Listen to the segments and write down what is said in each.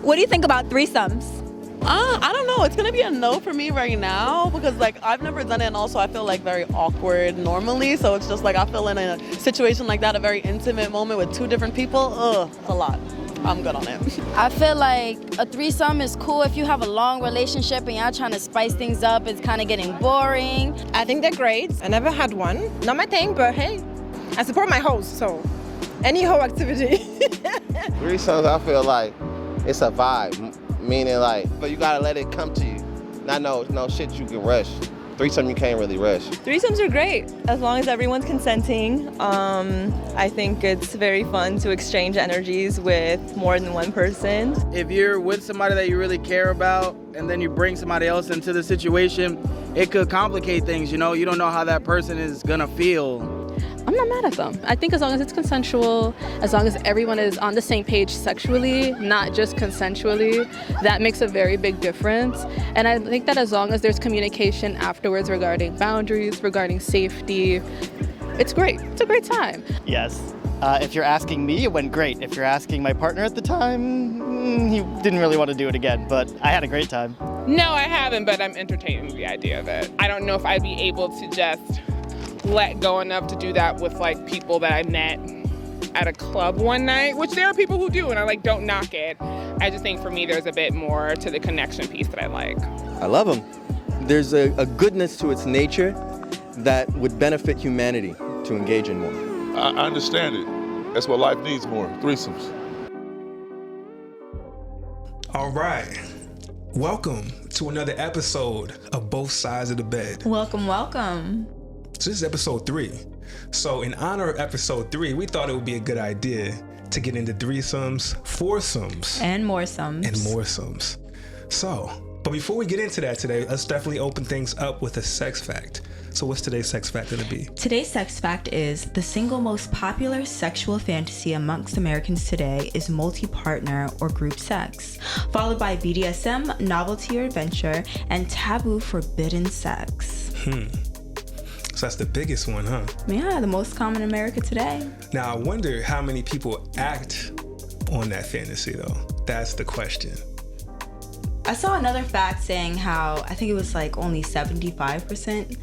What do you think about threesomes? I don't know. It's gonna be a no for me right now because like I've never done it, and also I feel like very awkward normally. So it's just like I feel in a situation like that, a very intimate moment with two different people. A lot. I'm good on it. I feel like a threesome is cool if you have a long relationship and y'all trying to spice things up. It's kind of getting boring. I think they're great. I never had one. Not my thing, but hey, I support my host, so any whole activity. Threesomes, I feel like it's a vibe, meaning like, but you gotta let it come to you. Not no shit you can rush. Threesome you can't really rush. Threesomes are great as long as everyone's consenting. I think it's very fun to exchange energies with more than one person. If you're with somebody that you really care about and then you bring somebody else into the situation, it could complicate things, you know? You don't know how that person is gonna feel. I'm not mad at them. I think as long as it's consensual, as long as everyone is on the same page sexually, not just consensually, that makes a very big difference. And I think that as long as there's communication afterwards regarding boundaries, regarding safety, it's great. It's a great time. Yes. If you're asking me, it went great. If you're asking my partner at the time, he didn't really want to do it again, but I had a great time. No, I haven't, but I'm entertaining the idea of it. I don't know if I'd be able to just let go enough to do that with like people that I met at a club one night, which there are people who do, and I like don't knock it. I just think for me there's a bit more to the connection piece that I like. I love them. There's a goodness to its nature that would benefit humanity to engage in more. I understand it. That's what life needs more, threesomes. All right. Welcome to another episode of Both Sides of the Bed. Welcome, welcome. So this is episode 3. So in honor of episode 3, we thought it would be a good idea to get into threesomes, foursomes, and moresomes. So, but before we get into that today, let's definitely open things up with a sex fact. So what's today's sex fact gonna be? Today's sex fact is the single most popular sexual fantasy amongst Americans today is multi-partner or group sex, followed by BDSM, novelty or adventure, and taboo forbidden sex. So that's the biggest one, huh? Yeah, the most common in America today. Now I wonder how many people act on that fantasy though. That's the question. I saw another fact saying how I think it was like only 75%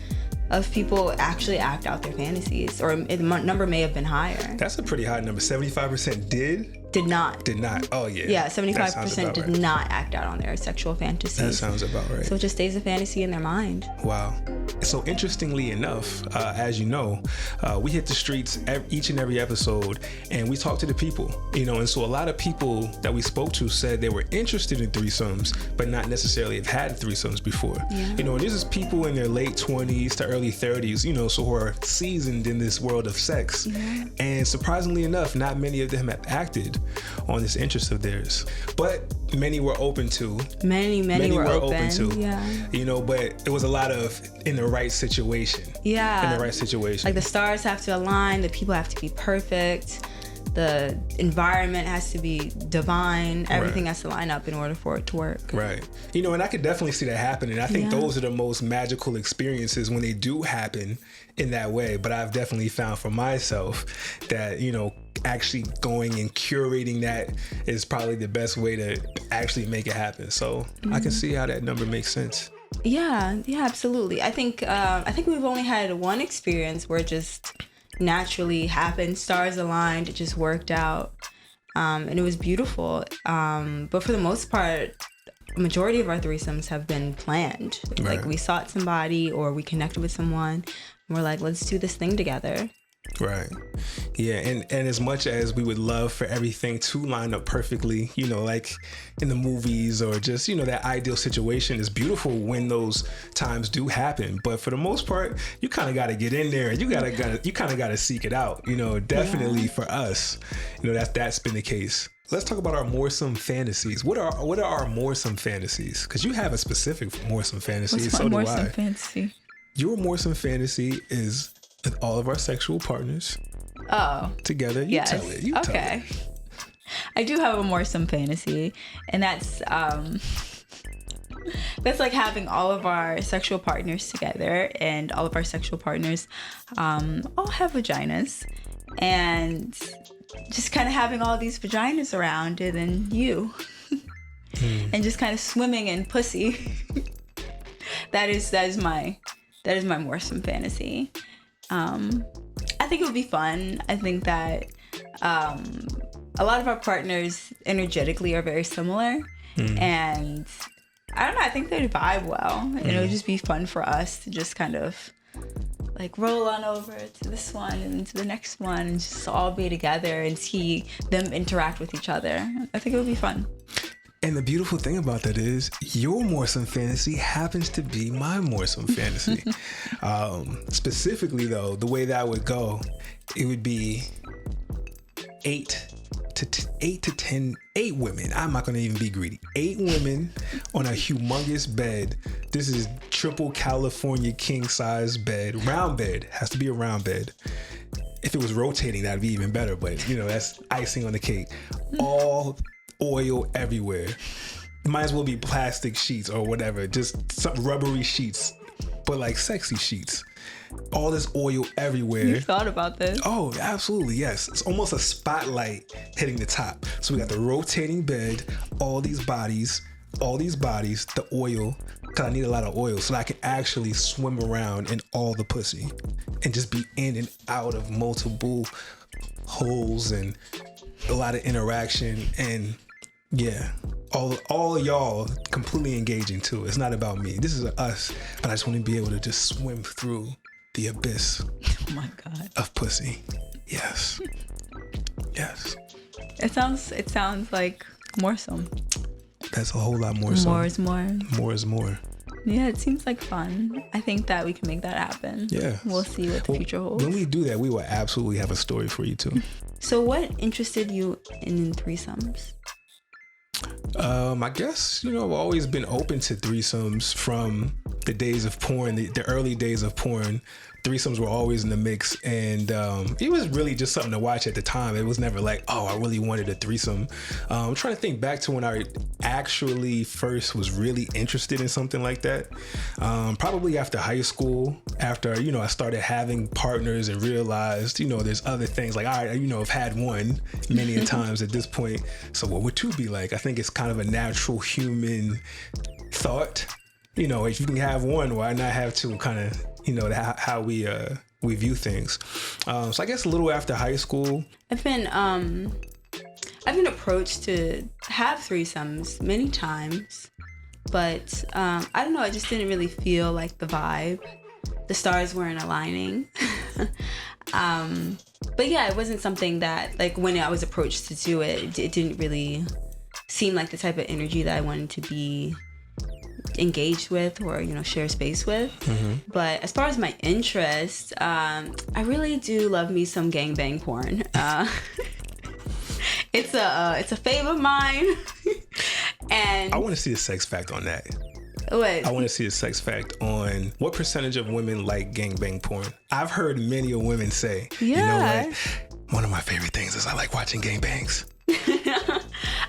of people actually act out their fantasies, or the number may have been higher. That's a pretty high number. 75% did not. Oh yeah. Yeah, 75% did not act out on their sexual fantasies. That sounds about right. So it just stays a fantasy in their mind. Wow. So interestingly enough, as you know, we hit the streets each and every episode and we talk to the people, you know, and so a lot of people that we spoke to said they were interested in threesomes, but not necessarily have had threesomes before. Yeah. You know, and this is people in their late 20s to early 30s, you know, so who are seasoned in this world of sex. Yeah. And surprisingly enough, not many of them have acted on this interest of theirs, but many were open to. Many were open to. Yeah. You know, but it was a lot of in the right situation. Yeah. In the right situation. Like the stars have to align, the people have to be perfect, the environment has to be divine, everything has to line up in order for it to work. Right. You know, and I could definitely see that happening. I think those are the most magical experiences when they do happen in that way. But I've definitely found for myself that, you know, actually going and curating that is probably the best way to actually make it happen. So I can see how that number makes sense. Yeah, absolutely. I think we've only had one experience where it just naturally happened, stars aligned, it just worked out, and it was beautiful. But for the most part, a majority of our threesomes have been planned. Right. Like we sought somebody or we connected with someone and we're like, let's do this thing together. Right. Yeah, and as much as we would love for everything to line up perfectly, you know, like in the movies or just, you know, that ideal situation is beautiful when those times do happen. But for the most part, you kind of got to get in there and you kind of got to seek it out. You know, definitely for us, you know, that's been the case. Let's talk about our moresome fantasies. What are our moresome fantasies? Because you have a specific moresome fantasy. What's my moresome fantasy? Your moresome fantasy is with all of our sexual partners together. You tell it. You tell it. I do have a moresome fantasy, and that's like having all of our sexual partners together, and all of our sexual partners all have vaginas, and just kind of having all these vaginas around, and then you. and just kind of swimming in pussy. that is my moresome fantasy. I think it would be fun. I think that a lot of our partners energetically are very similar, and I don't know, I think they'd vibe well, and it would just be fun for us to just kind of like roll on over to this one and to the next one and just all be together and see them interact with each other. I think it would be fun. And the beautiful thing about that is your moresome fantasy happens to be my moresome fantasy. Specifically though, the way that would go, it would be 8 women. I'm not gonna even be greedy. 8 women on a humongous bed. This is triple California king size bed, round bed, has to be a round bed. If it was rotating, that'd be even better, but you know, that's icing on the cake. All oil everywhere. Might as well be plastic sheets or whatever, just some rubbery sheets, but like sexy sheets. All this oil everywhere. You thought about this? Oh, absolutely, yes. It's almost a spotlight hitting the top. So we got the rotating bed, all these bodies, the oil, because I need a lot of oil so that I can actually swim around in all the pussy and just be in and out of multiple holes and a lot of interaction. And yeah, all of y'all completely engaging too. It's not about me. This is us, but I just want to be able to just swim through the abyss. Oh my God. Of pussy. Yes. Yes. It sounds like moresome. That's a whole lot more. More is more. More is more. Yeah, it seems like fun. I think that we can make that happen. Yeah. We'll see what the future holds. When we do that, we will absolutely have a story for you too. So what interested you in threesomes? I guess, you know, I've always been open to threesomes from the days of porn, the early days of porn. Threesomes were always in the mix, and it was really just something to watch at the time. It was never like, oh, I really wanted a threesome. I'm trying to think back to when I actually first was really interested in something like that. Probably after high school, after, you know, I started having partners and realized, you know, there's other things like, all right, you know, I've had one many a times at this point. So what would two be like? I think it's kind of a natural human thought. You know, if you can have one, why not have two? Kind of, you know, how we view things. So I guess a little after high school, I've been approached to have threesomes many times, but I don't know. I just didn't really feel like the vibe. The stars weren't aligning. But yeah, it wasn't something that, like, when I was approached to do it, it didn't really seem like the type of energy that I wanted to be engaged with or, you know, share space with. But as far as my interest, I really do love me some gangbang porn. It's a fave of mine. And I want to see a sex fact on that. What? I want to see a sex fact on what percentage of women like gangbang porn. I've heard many of women say, you know what? One of my favorite things is I like watching gangbangs.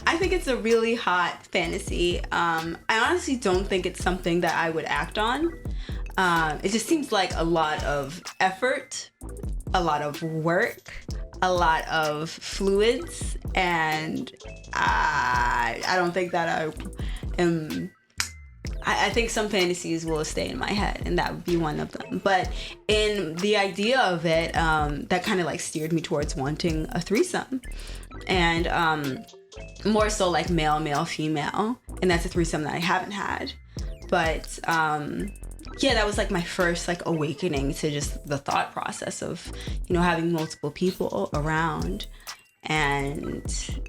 I think it's a really hot fantasy. I honestly don't think it's something that I would act on. It just seems like a lot of effort, a lot of work, a lot of fluids, and I don't think that I am. I think some fantasies will stay in my head, and that would be one of them. But in the idea of it, that kind of like steered me towards wanting a threesome, and more so like male, female, and that's a threesome that I haven't had. But yeah, that was like my first like awakening to just the thought process of, you know, having multiple people around. And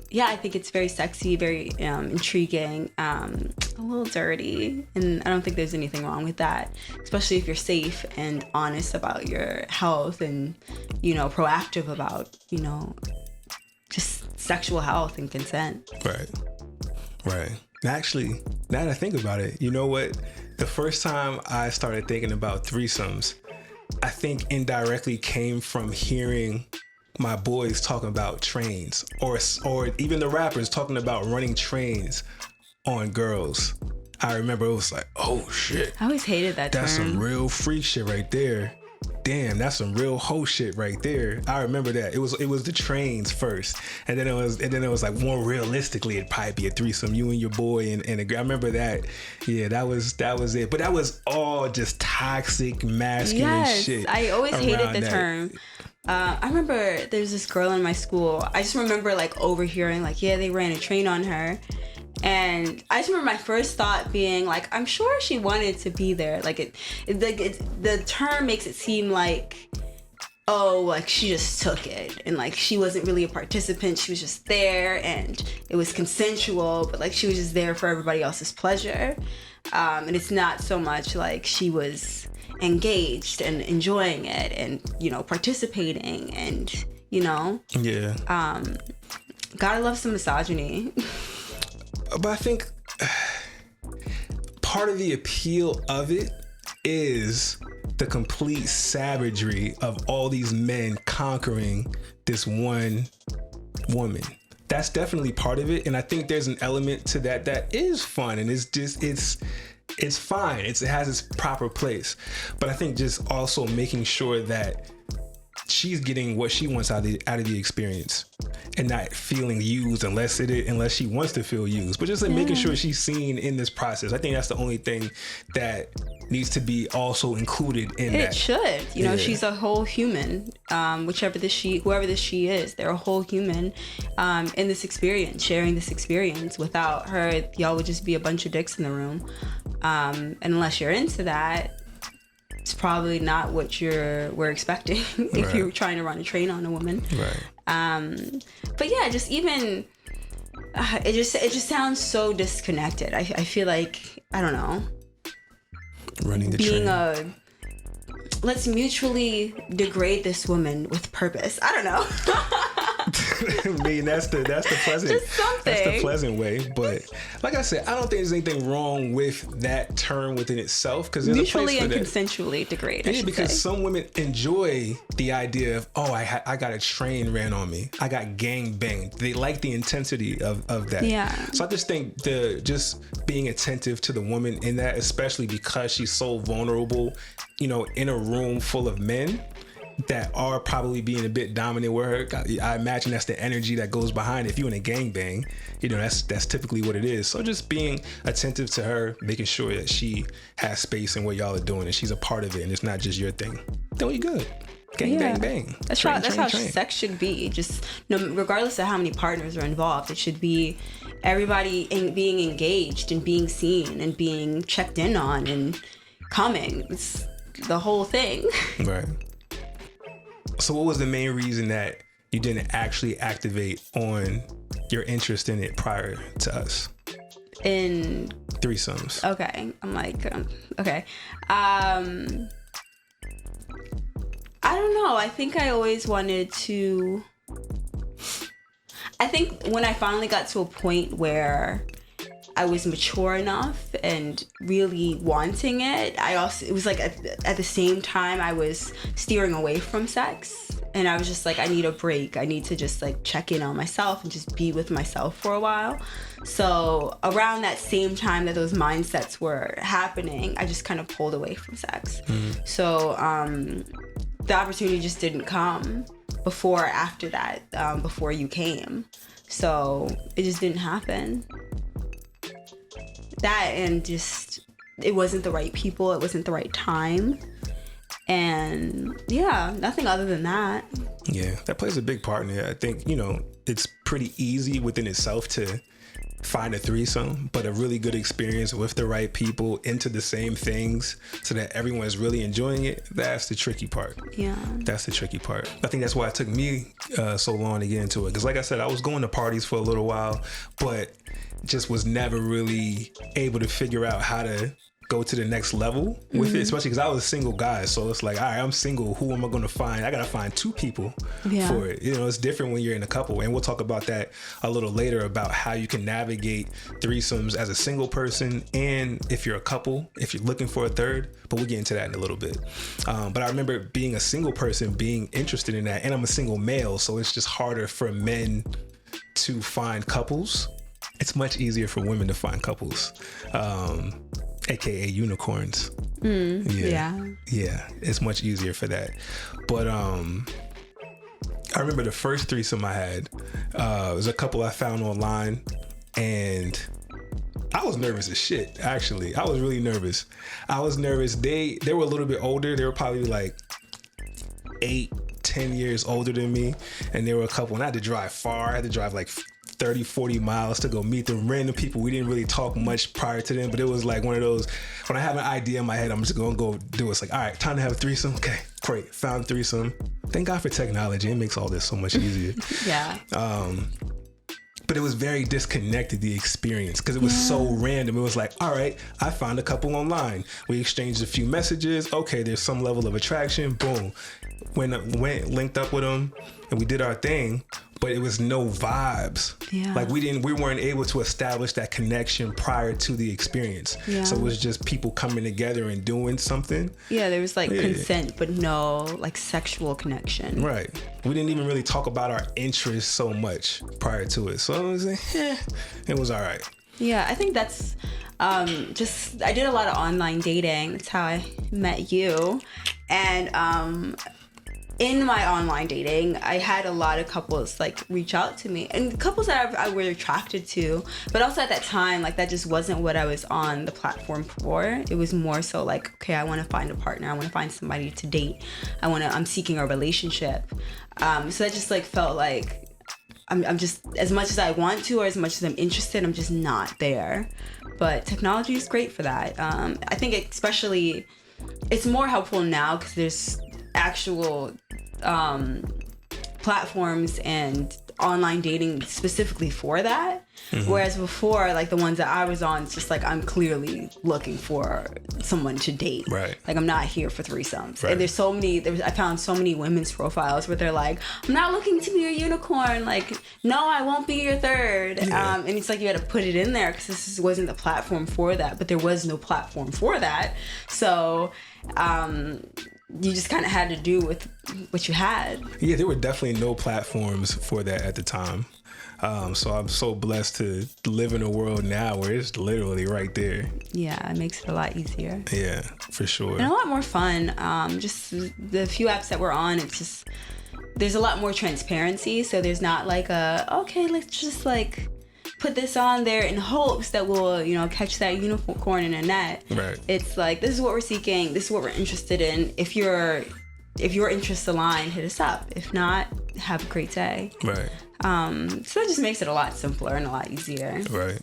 yeah, I think it's very sexy, very intriguing, a little dirty, and I don't think there's anything wrong with that, especially if you're safe and honest about your health and, you know, proactive about, you know, just sexual health and consent. Right. Actually, now that I think about it, you know what? The first time I started thinking about threesomes, I think indirectly came from hearing my boys talking about trains, or even the rappers talking about running trains on girls. I remember it was like, oh shit. I always hated that That's term. some real freak shit right there. damn, that's some real hoe shit right there. I remember that. It was the trains first, and then it was like more realistically, it'd probably be a threesome, you and your boy and a girl. I remember that. Yeah, that was it. But that was all just toxic masculine shit. I always hated the that. term. I remember there's this girl in my school. I just remember like overhearing like, yeah, they ran a train on her. And I just remember my first thought being like, I'm sure she wanted to be there. Like the term makes it seem like, oh, like she just took it and like she wasn't really a participant. She was just there and it was consensual, but like she was just there for everybody else's pleasure. And it's not so much like she was engaged and enjoying it and, you know, participating and, you know. Yeah. Gotta love some misogyny. But I think part of the appeal of it is the complete savagery of all these men conquering this one woman. That's definitely part of it. And I think there's an element to that is fun. And it's fine. It has its proper place. But I think just also making sure that she's getting what she wants out of the experience and not feeling used unless she wants to feel used, but just like making sure she's seen in this process. I think that's the only thing that needs to be also included in that. It should. You know, she's a whole human. Whoever this she is, they're a whole human in this experience, sharing this experience. Without her, y'all would just be a bunch of dicks in the room. And unless you're into that, it's probably not what we're expecting if you're trying to run a train on a woman. Right. But yeah, just even it just sounds so disconnected. I feel like, I don't know, running the train. Let's mutually degrade this woman with purpose. I don't know. I mean, that's the pleasant. Just something. That's the pleasant way. But like I said, I don't think there's anything wrong with that term within itself, because there's mutually a place for and that. consensually degrade. Yeah, because some women enjoy the idea of, oh, I got a train ran on me. I got gang banged. They like the intensity of that. Yeah. So I just think just being attentive to the woman in that, especially because she's so vulnerable, you know, in a room full of men that are probably being a bit dominant with her. I imagine that's the energy that goes behind it. If you're in a gangbang, you know, that's typically what it is. So just being attentive to her, making sure that she has space in what y'all are doing and she's a part of it and it's not just your thing, then we good. Gang, bang, bang. That's how sex should be. Just regardless of how many partners are involved, it should be everybody being engaged and being seen and being checked in on and coming. It's the whole thing. Right. So what was the main reason that you didn't actually activate on your interest in it prior to us? in Threesomes. Okay, I'm like, okay. I don't know. I think I always wanted to. I think when I finally got to a point where I was mature enough and really wanting it, it was like at the same time I was steering away from sex, and I was just like, I need a break. I need to just like check in on myself and just be with myself for a while. So around that same time that those mindsets were happening, I just kind of pulled away from sex. Mm-hmm. So the opportunity just didn't come before or after that, before you came. So it just didn't happen. That and just, it wasn't the right people, it wasn't the right time. And yeah, nothing other than that. Yeah, that plays a big part in it. I think, it's pretty easy within itself to find a threesome, but a really good experience with the right people into the same things so that everyone's really enjoying it. That's the tricky part. Yeah. That's the tricky part. I think that's why it took me so long to get into it. Because like I said, I was going to parties for a little while, but just was never really able to figure out how to go to the next level with it, especially because I was a single guy. So it's like, all right, I'm single. Who am I going to find? I got to find two people for it. It's different when you're in a couple. And we'll talk about that a little later about how you can navigate threesomes as a single person and if you're a couple, if you're looking for a third. But we'll get into that in a little bit. But I remember being a single person, being interested in that. And I'm a single male. So it's just harder for men to find couples. It's much easier for women to find couples. AKA unicorns. Yeah, it's much easier for that. But I remember the first threesome I had. It was a couple I found online, and I was nervous as shit. Actually, I was really nervous. They were a little bit older. They were probably like 8-10 years older than me, and they were a couple. And I had to drive far. I had to drive like 30-40 miles to go meet the random people. We didn't really talk much prior to them, but it was like one of those, when I have an idea in my head, I'm just gonna go do it. It's like, all right, time to have a threesome. Okay, great, found a threesome. Thank God for technology. It makes all this so much easier. But it was very disconnected, the experience, because it was so random. It was like, all right, I found a couple online. We exchanged a few messages. Okay, there's some level of attraction. Boom. Went linked up with them, and we did our thing. But it was no vibes. Like we weren't able to establish that connection prior to the experience. So it was just people coming together and doing something. There was like consent, but no like sexual connection. Right. We didn't even really talk about our interests so much prior to it. So it was like, it was all right. Yeah, I think that's just, I did a lot of online dating. That's how I met you. And in my online dating, I had a lot of couples like reach out to me, and couples that I were attracted to, but also at that time, like that just wasn't what I was on the platform for. It was more so like, okay, I want to find a partner. I want to find somebody to date. I'm seeking a relationship. So that just like felt like I'm just, as much as I want to, or as much as I'm interested, I'm just not there. But technology is great for that. I think especially, it's more helpful now because there's actual platforms and online dating specifically for that. Whereas before, like the ones that I was on, it's just like I'm clearly looking for someone to date. Right. Like I'm not here for threesomes. Right. And there's so many. I found so many women's profiles where they're like, I'm not looking to be a unicorn. Like, no, I won't be your third. And it's like you had to put it in there because this wasn't the platform for that. But there was no platform for that. So you just kind of had to do with what you had. Yeah, there were definitely no platforms for that at the time. So I'm so blessed to live in a world now where it's literally right there. Yeah, it makes it a lot easier. Yeah, for sure. And a lot more fun. Just the few apps that we're on, it's just, there's a lot more transparency. So there's not like okay, let's just like put this on there in hopes that we'll, catch that unicorn in a net. Right. It's like, this is what we're seeking. This is what we're interested in. If your interests align, hit us up. If not, have a great day. Right. So that just makes it a lot simpler and a lot easier. Right.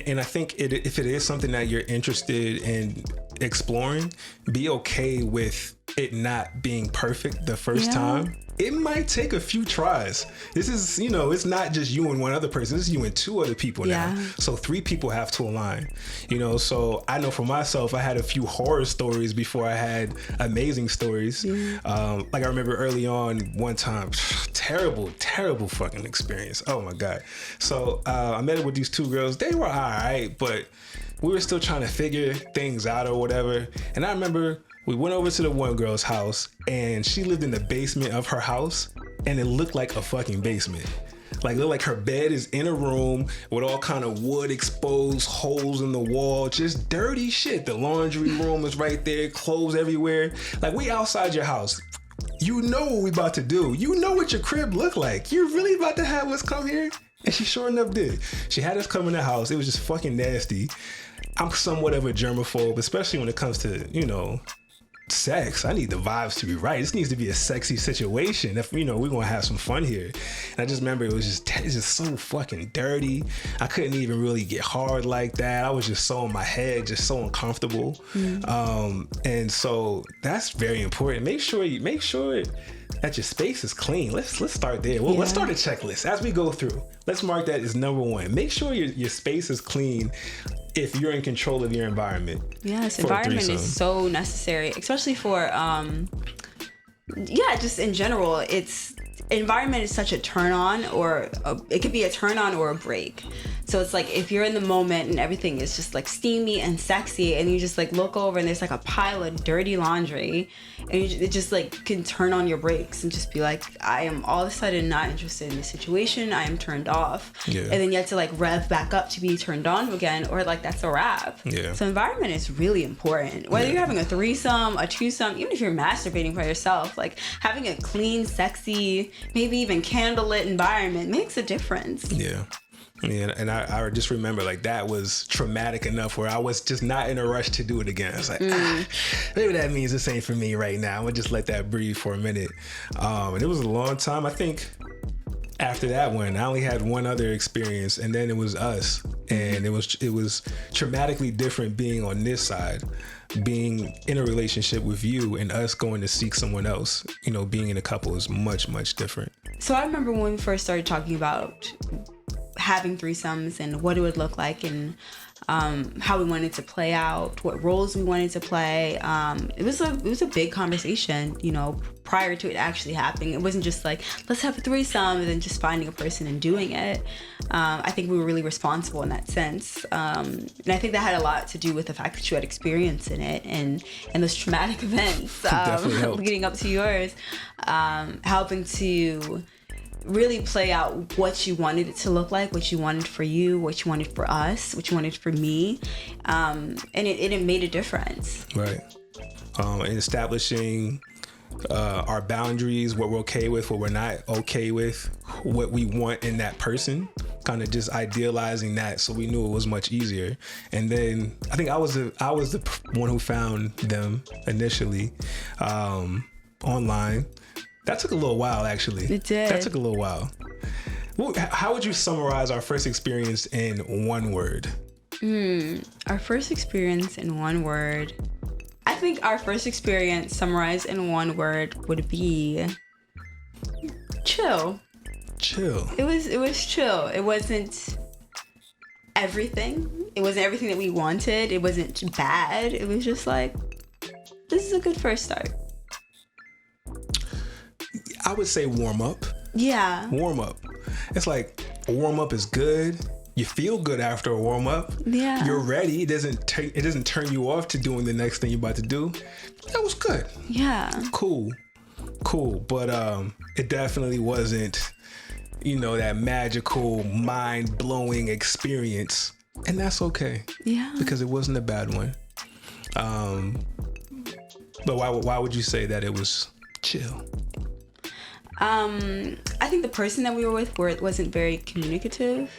And I think if it is something that you're interested in exploring, be okay with it not being perfect the first time. It might take a few tries. This is, it's not just you and one other person. This is you and two other people now. So 3 people have to align, So I know for myself, I had a few horror stories before I had amazing stories. Like I remember early on one time, terrible fucking experience. Oh my God. So I met up with these 2 girls. They were all right, but we were still trying to figure things out or whatever. And I remember we went over to the one girl's house, and she lived in the basement of her house, and it looked like a fucking basement. Like, it looked like her bed is in a room with all kind of wood exposed holes in the wall, just dirty shit. The laundry room is right there, clothes everywhere. Like, we outside your house. You know what we about to do. You know what your crib look like. You're really about to have us come here? And she sure enough did. She had us come in the house. It was just fucking nasty. I'm somewhat of a germaphobe, especially when it comes to, sex. I need the vibes to be right. This needs to be a sexy situation if we're gonna have some fun here. And I just remember it's just so fucking dirty. I couldn't even really get hard like that. I was just so in my head, just so uncomfortable. And so that's very important. Make sure that your space is clean. Let's start there. Well, let's start a checklist as we go through. Let's mark that as number 1. Make sure your space is clean if you're in control of your environment. Yes, environment is so necessary, especially for just in general. Environment is such a turn on, or it could be a turn on or a break. So it's like if you're in the moment and everything is just like steamy and sexy, and you just like look over and there's like a pile of dirty laundry, and it just like can turn on your brakes and just be like, I am all of a sudden not interested in the situation. I am turned off. Yeah. And then you have to like rev back up to be turned on again, or like that's a wrap. Yeah. So environment is really important. Whether you're having a threesome, a twosome, even if you're masturbating for yourself, like having a clean, sexy, maybe even candlelit environment makes a difference. Yeah. Yeah, and I just remember like that was traumatic enough where I was just not in a rush to do it again. I was like, maybe that means this ain't for me right now. I'm gonna just let that breathe for a minute. And it was a long time. I think after that one, I only had one other experience, and then it was us. And it was traumatically different being on this side, being in a relationship with you and us going to seek someone else. You know, being in a couple is much, much different. So I remember when we first started talking about having threesomes and what it would look like, and how we wanted to play out, what roles we wanted to play. It was a big conversation, you know, prior to it actually happening. It wasn't just like, let's have a threesome and then just finding a person and doing it. I think we were really responsible in that sense. And I think that had a lot to do with the fact that you had experience in it and those traumatic events leading up to yours, helping to really play out what you wanted it to look like, what you wanted for you, what you wanted for us, what you wanted for me. And it made a difference. Right. And establishing our boundaries, what we're okay with, what we're not okay with, what we want in that person, kind of just idealizing that, so we knew it was much easier. And then I think I was the one who found them initially online. That took a little while, actually. It did. That took a little while. How would you summarize our first experience in one word? Our first experience in one word. I think our first experience summarized in one word would be chill. Chill. It was chill. It wasn't everything. It wasn't everything that we wanted. It wasn't bad. It was just like, this is a good first start. I would say warm up. Yeah. Warm up. It's like a warm up is good. You feel good after a warm up. Yeah. You're ready. It doesn't turn you off to doing the next thing you're about to do. That was good. Yeah. Cool. But it definitely wasn't, you know, that magical, mind-blowing experience. And that's okay. Yeah. Because it wasn't a bad one. But why would you say that it was chill? I think the person that we were with wasn't very communicative,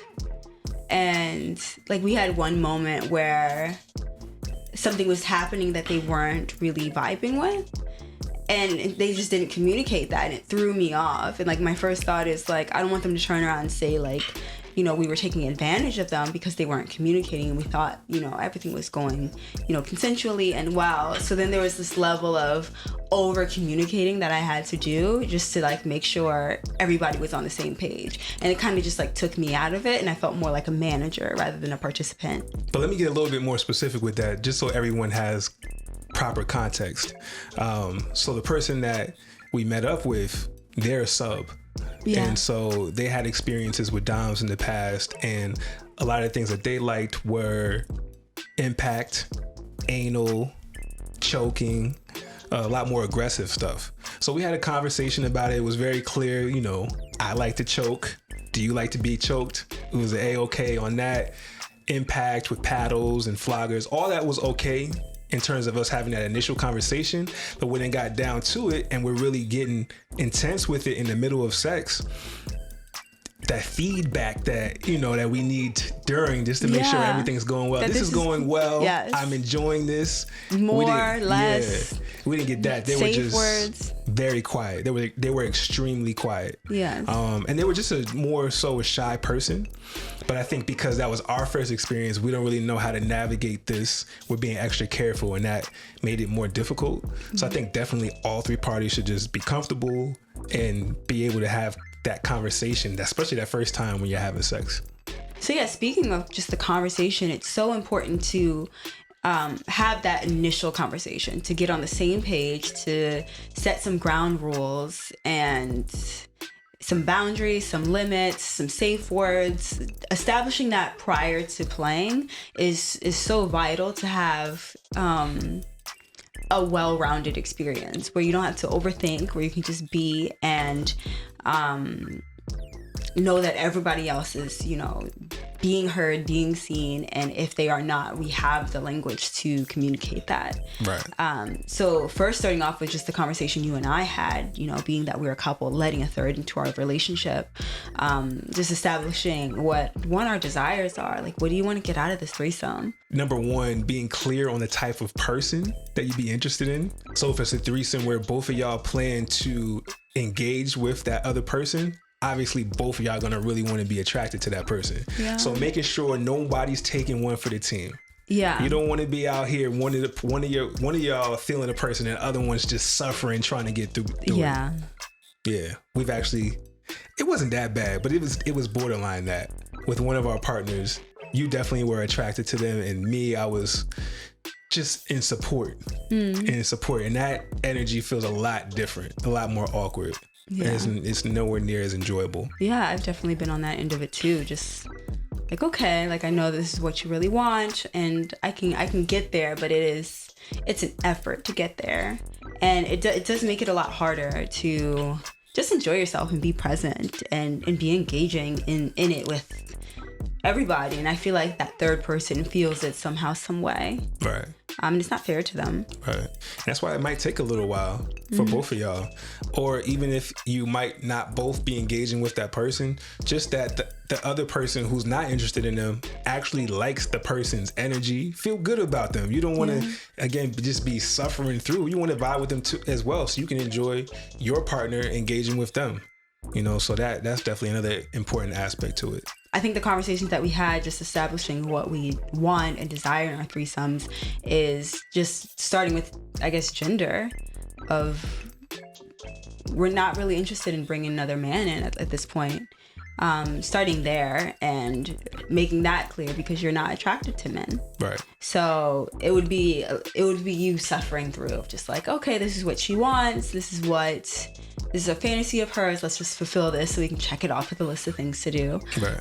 and like we had one moment where something was happening that they weren't really vibing with, and they just didn't communicate that, and it threw me off. And like my first thought is like, I don't want them to turn around and say like, you know, we were taking advantage of them because they weren't communicating, and we thought, you know, everything was going, you know, consensually and well. So then there was this level of over communicating that I had to do just to like make sure everybody was on the same page. And it kind of just like took me out of it, and I felt more like a manager rather than a participant. But let me get a little bit more specific with that, just so everyone has proper context. So the person that we met up with, they're a sub. Yeah. And so they had experiences with doms in the past, and a lot of the things that they liked were impact, anal, choking, a lot more aggressive stuff. So we had a conversation about it. It was very clear, you know, I like to choke. Do you like to be choked? It was an A-okay on that. Impact with paddles and floggers, all that was okay in terms of us having that initial conversation. But when it got down to it and we're really getting intense with it in the middle of sex, that feedback that, you know, that we need during, just to make sure everything's going well. This is going well. Yes. I'm enjoying this. More, less. Yeah, we didn't get that. They were just words. Very quiet. They were extremely quiet. Yeah. And they were just a shy person. But I think because that was our first experience, we don't really know how to navigate this. We're being extra careful, and that made it more difficult. Mm-hmm. So I think definitely all three parties should just be comfortable and be able to have that conversation, especially that first time when you're having sex. So yeah, speaking of just the conversation, it's so important to have that initial conversation, to get on the same page, to set some ground rules and some boundaries, some limits, some safe words. Establishing that prior to playing is so vital to have a well-rounded experience where you don't have to overthink, where you can just be and know that everybody else is, being heard, being seen, and if they are not, we have the language to communicate that. Right. So first starting off with just the conversation you and I had, being that we're a couple, letting a third into our relationship, just establishing what our desires are. Like, what do you want to get out of this threesome? Number one, being clear on the type of person that you'd be interested in. So if it's a threesome where both of y'all plan to engage with that other person, obviously both of y'all gonna really want to be attracted to that person. Yeah. So making sure nobody's taking one for the team. Yeah. You don't want to be out here one of y'all feeling a person and the other one's just suffering trying to get through yeah. it. Yeah. We've actually, it wasn't that bad, but it was borderline that. With one of our partners, you definitely were attracted to them, and me, I was just in support. And that energy feels a lot different, a lot more awkward. Yeah. It's nowhere near as enjoyable. Yeah, I've definitely been on that end of it too. Just like, okay, like I know this is what you really want, and I can get there, but it's an effort to get there, and it does make it a lot harder to just enjoy yourself and be present and be engaging in it with everybody. And I feel like that third person feels it somehow, some way. Right. And it's not fair to them. Right. And that's why it might take a little while for both of y'all. Or even if you might not both be engaging with that person, just that the other person who's not interested in them actually likes the person's energy, feel good about them. You don't want to, again, just be suffering through. You want to vibe with them too, as well, so you can enjoy your partner engaging with them. So that's definitely another important aspect to it. I think the conversations that we had, just establishing what we want and desire in our threesomes, is just starting with, I guess, gender. Of we're not really interested in bringing another man in at this point. Starting there and making that clear, because you're not attracted to men. Right. So it would be you suffering through, just like, okay, this is what she wants. This is a fantasy of hers. Let's just fulfill this so we can check it off with a list of things to do. Right.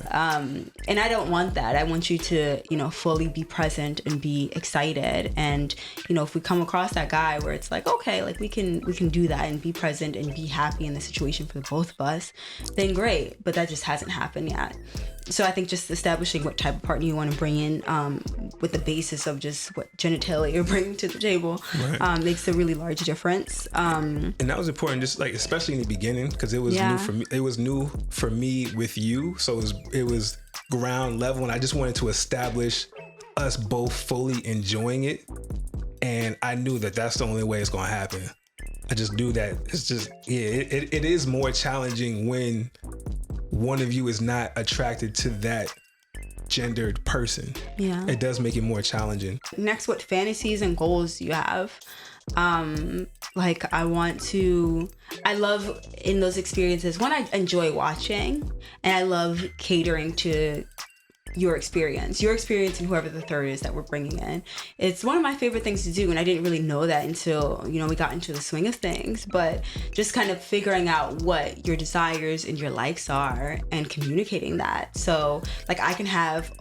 And I don't want that. I want you to, fully be present and be excited. And, if we come across that guy where it's like, okay, like we can do that and be present and be happy in the situation for both of us, then great. But that just hasn't happened yet. So I think just establishing what type of partner you want to bring in, with the basis of just what genitalia you're bringing to the table, makes a really large difference. And that was important, just like, especially in the beginning, because it was new for me. It was new for me with you, so it was ground level, and I just wanted to establish us both fully enjoying it. And I knew that that's the only way it's going to happen. I just knew that it's just, it is more challenging when one of you is not attracted to that gendered person. Yeah. It does make it more challenging. Next, what fantasies and goals you have? Like I love in those experiences, one, I enjoy watching, and I love catering to your experience and whoever the third is that we're bringing in. It's one of my favorite things to do, and I didn't really know that until we got into the swing of things. But just kind of figuring out what your desires and your likes are and communicating that. So like I can have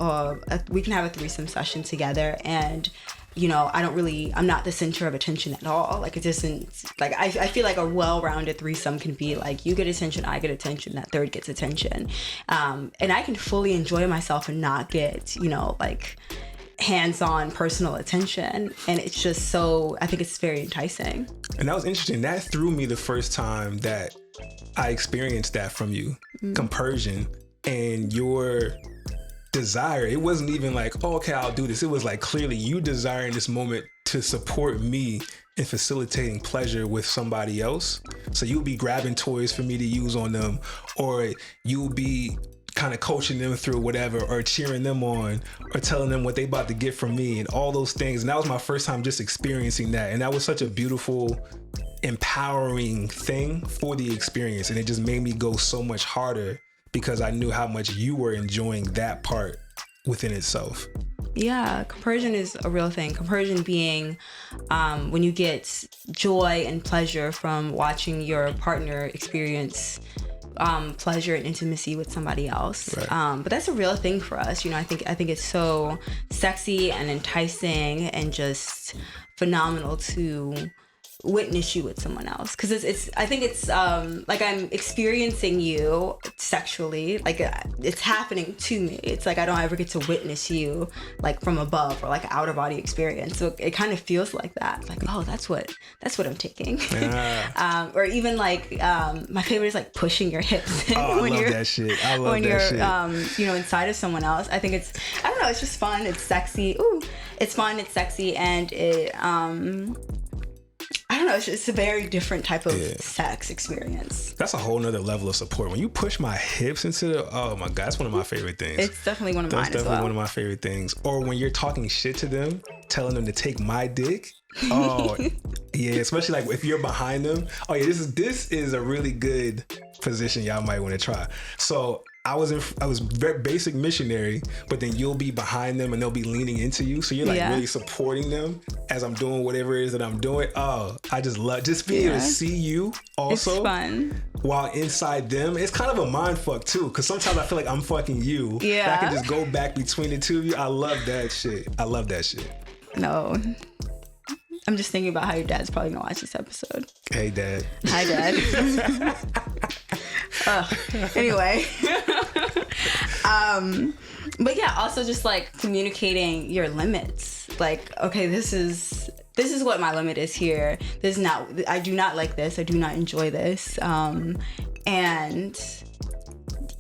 we can have a threesome session together, and I'm not the center of attention at all. Like it isn't like, I feel like a well-rounded threesome can be like, you get attention, I get attention, that third gets attention. And I can fully enjoy myself and not get, like hands-on personal attention. And it's just I think it's very enticing. And that was interesting. That threw me the first time that I experienced that from you, compersion and your desire. It wasn't even like, oh, okay, I'll do this. It was like clearly you desiring this moment to support me in facilitating pleasure with somebody else. So you'll be grabbing toys for me to use on them, or you'll be kind of coaching them through whatever, or cheering them on, or telling them what they about to get from me, and all those things. And that was my first time just experiencing that. And that was such a beautiful, empowering thing for the experience. And it just made me go so much harder, because I knew how much you were enjoying that part within itself. Yeah, compersion is a real thing. Compersion being when you get joy and pleasure from watching your partner experience pleasure and intimacy with somebody else. Right. But that's a real thing for us. I think it's so sexy and enticing and just phenomenal to witness you with someone else, because I think it's like I'm experiencing you sexually, like it's happening to me. It's like I don't ever get to witness you like from above, or like an outer body experience, so it kind of feels like that, like, oh, that's what I'm taking. Or even like my favorite is like pushing your hips in Oh, when I love you're that shit. I love when that you're inside of someone else. I think I don't know, it's just fun, it's sexy. It's fun, it's sexy, and it I don't know, it's a very different type of sex experience. That's a whole nother level of support. When you push my hips into oh my God, that's one of my favorite things. It's definitely one of mine as well. That's definitely one of my favorite things. Or when you're talking shit to them, telling them to take my dick. Oh, yeah, especially like if you're behind them. Oh yeah, this is a really good position y'all might want to try. So I was very basic missionary, but then you'll be behind them and they'll be leaning into you. So you're like really supporting them as I'm doing whatever it is that I'm doing. Oh, I just love just being able to see you also. It's fun. While inside them. It's kind of a mind fuck too, because sometimes I feel like I'm fucking you. Yeah. And I can just go back between the two of you. I love that shit. No. I'm just thinking about how your dad's probably gonna watch this episode. Hey, Dad. Hi, Dad. Anyway. But yeah, also just like communicating your limits. Like, okay, this is what my limit is here. I do not like this. I do not enjoy this. And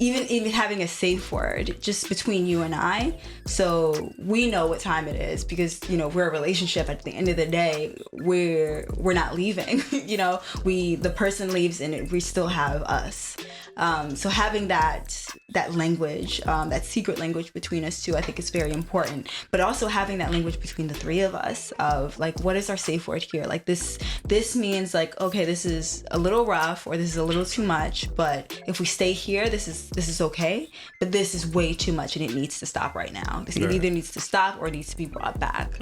even having a safe word just between you and I, so we know what time it is, because we're a relationship. At the end of the day, we're not leaving. The person leaves and we still have us. So having that language, that secret language between us two, I think is very important. But also having that language between the three of us of like, what is our safe word here? Like this means like, okay, this is a little rough, or this is a little too much, but if we stay here, this is okay, but this is way too much and it needs to stop right now. This either needs to stop or needs to be brought back.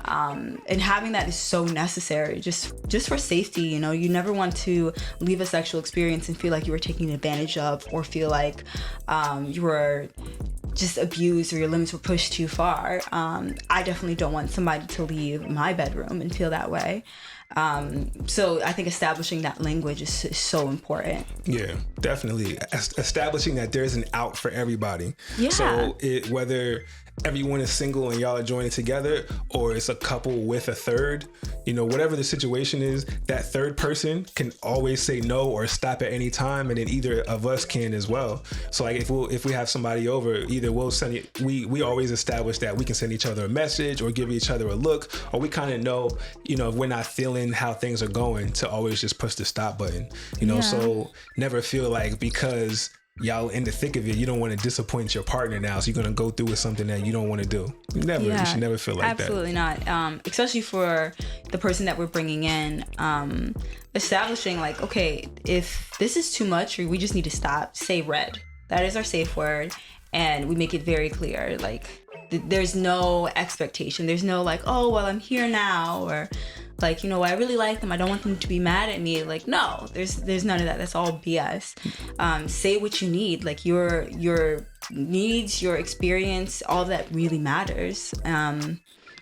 And having that is so necessary just for safety. You never want to leave a sexual experience and feel like you were taken advantage of, or feel like you were just abused or your limits were pushed too far. I definitely don't want somebody to leave my bedroom and feel that way. So I think establishing that language is so important. Yeah, definitely. Establishing that there's an out for everybody. Yeah. So whether everyone is single and y'all are joining together, or it's a couple with a third, whatever the situation is, that third person can always say no or stop at any time, and then either of us can as well. So like if we have somebody over, either we'll send it, we always establish that we can send each other a message or give each other a look, or we kind of know, if we're not feeling how things are going, to always just push the stop button, so never feel like because y'all in the thick of it, you don't want to disappoint your partner now, so you're going to go through with something that you don't want to do. You should never feel like absolutely that. Absolutely not. Especially for the person that we're bringing in, establishing like, okay, if this is too much or we just need to stop, say red. That is our safe word, and we make it very clear. Like there's no expectation. There's no like, oh, well, I'm here now, or like, I really like them, I don't want them to be mad at me. Like, no, there's none of that. That's all BS. Say what you need, like your needs, your experience, all of that really matters. And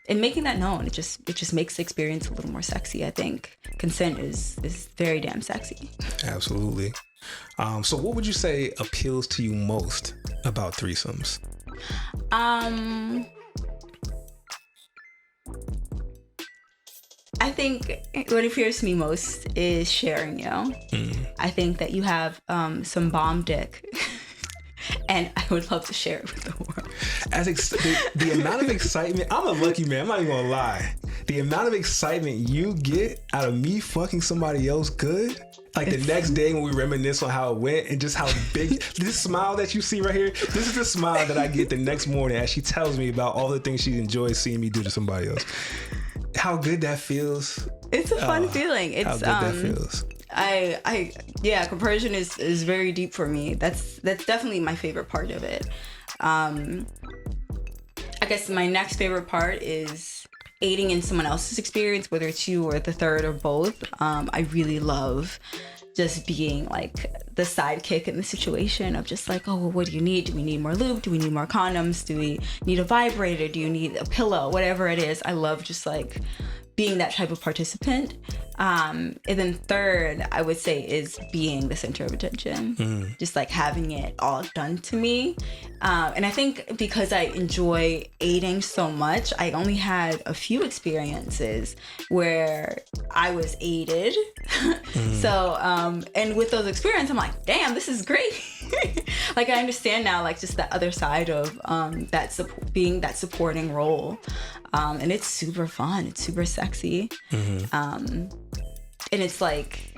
making that known, it just makes the experience a little more sexy. I think consent is very damn sexy. Absolutely. So what would you say appeals to you most about threesomes? I think what appeals to me most is sharing you. I think that you have some bomb dick, and I would love to share it with the world. The amount of excitement, I'm a lucky man, I'm not even gonna lie. The amount of excitement you get out of me fucking somebody else good, like the next day when we reminisce on how it went, and just how big this smile that you see right here, this is the smile that I get the next morning as she tells me about all the things she enjoys seeing me do to somebody else. How good that feels. It's a fun feeling. It's how good that feels. Compersion is very deep for me. That's definitely my favorite part of it. I guess my next favorite part is aiding in someone else's experience, whether it's you or the third or both. I really love just being like the sidekick in the situation of just like, oh, well, what do you need? Do we need more lube? Do we need more condoms? Do we need a vibrator? Do you need a pillow? Whatever it is. I love just like being that type of participant. And then third, I would say, is being the center of attention. Just like having it all done to me. And I think because I enjoy aiding so much, I only had a few experiences where I was aided. So, and with those experiences, I'm like, damn, this is great. Like, I understand now, like, just the other side of being that supporting role. And it's super fun. It's super sexy. And it's like,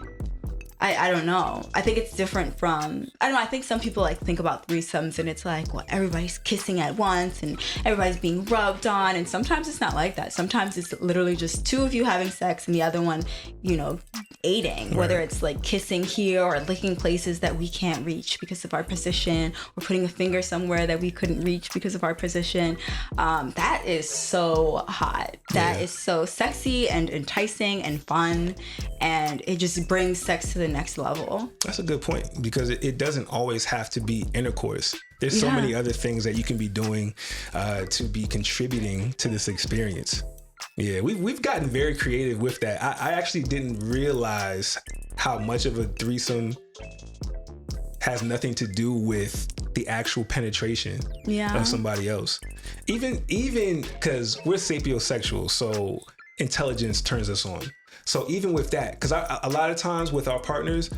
I don't know. I think it's different from, I don't know, I think some people like think about threesomes and it's like, well, everybody's kissing at once and everybody's being rubbed on. And sometimes it's not like that. Sometimes it's literally just two of you having sex and the other one, you know, aiding, whether it's like kissing here or licking places that we can't reach because of our position, or putting a finger somewhere that we couldn't reach because of our position. That is so hot. That is so sexy and enticing and fun, and it just brings sex to the next level. That's a good point, because it doesn't always have to be intercourse. There's so many other things that you can be doing to be contributing to this experience. Yeah, we've gotten very creative with that. I actually didn't realize how much of a threesome has nothing to do with the actual penetration of somebody else. Even because we're sapiosexual, so intelligence turns us on. So even with that, because a lot of times with our partners,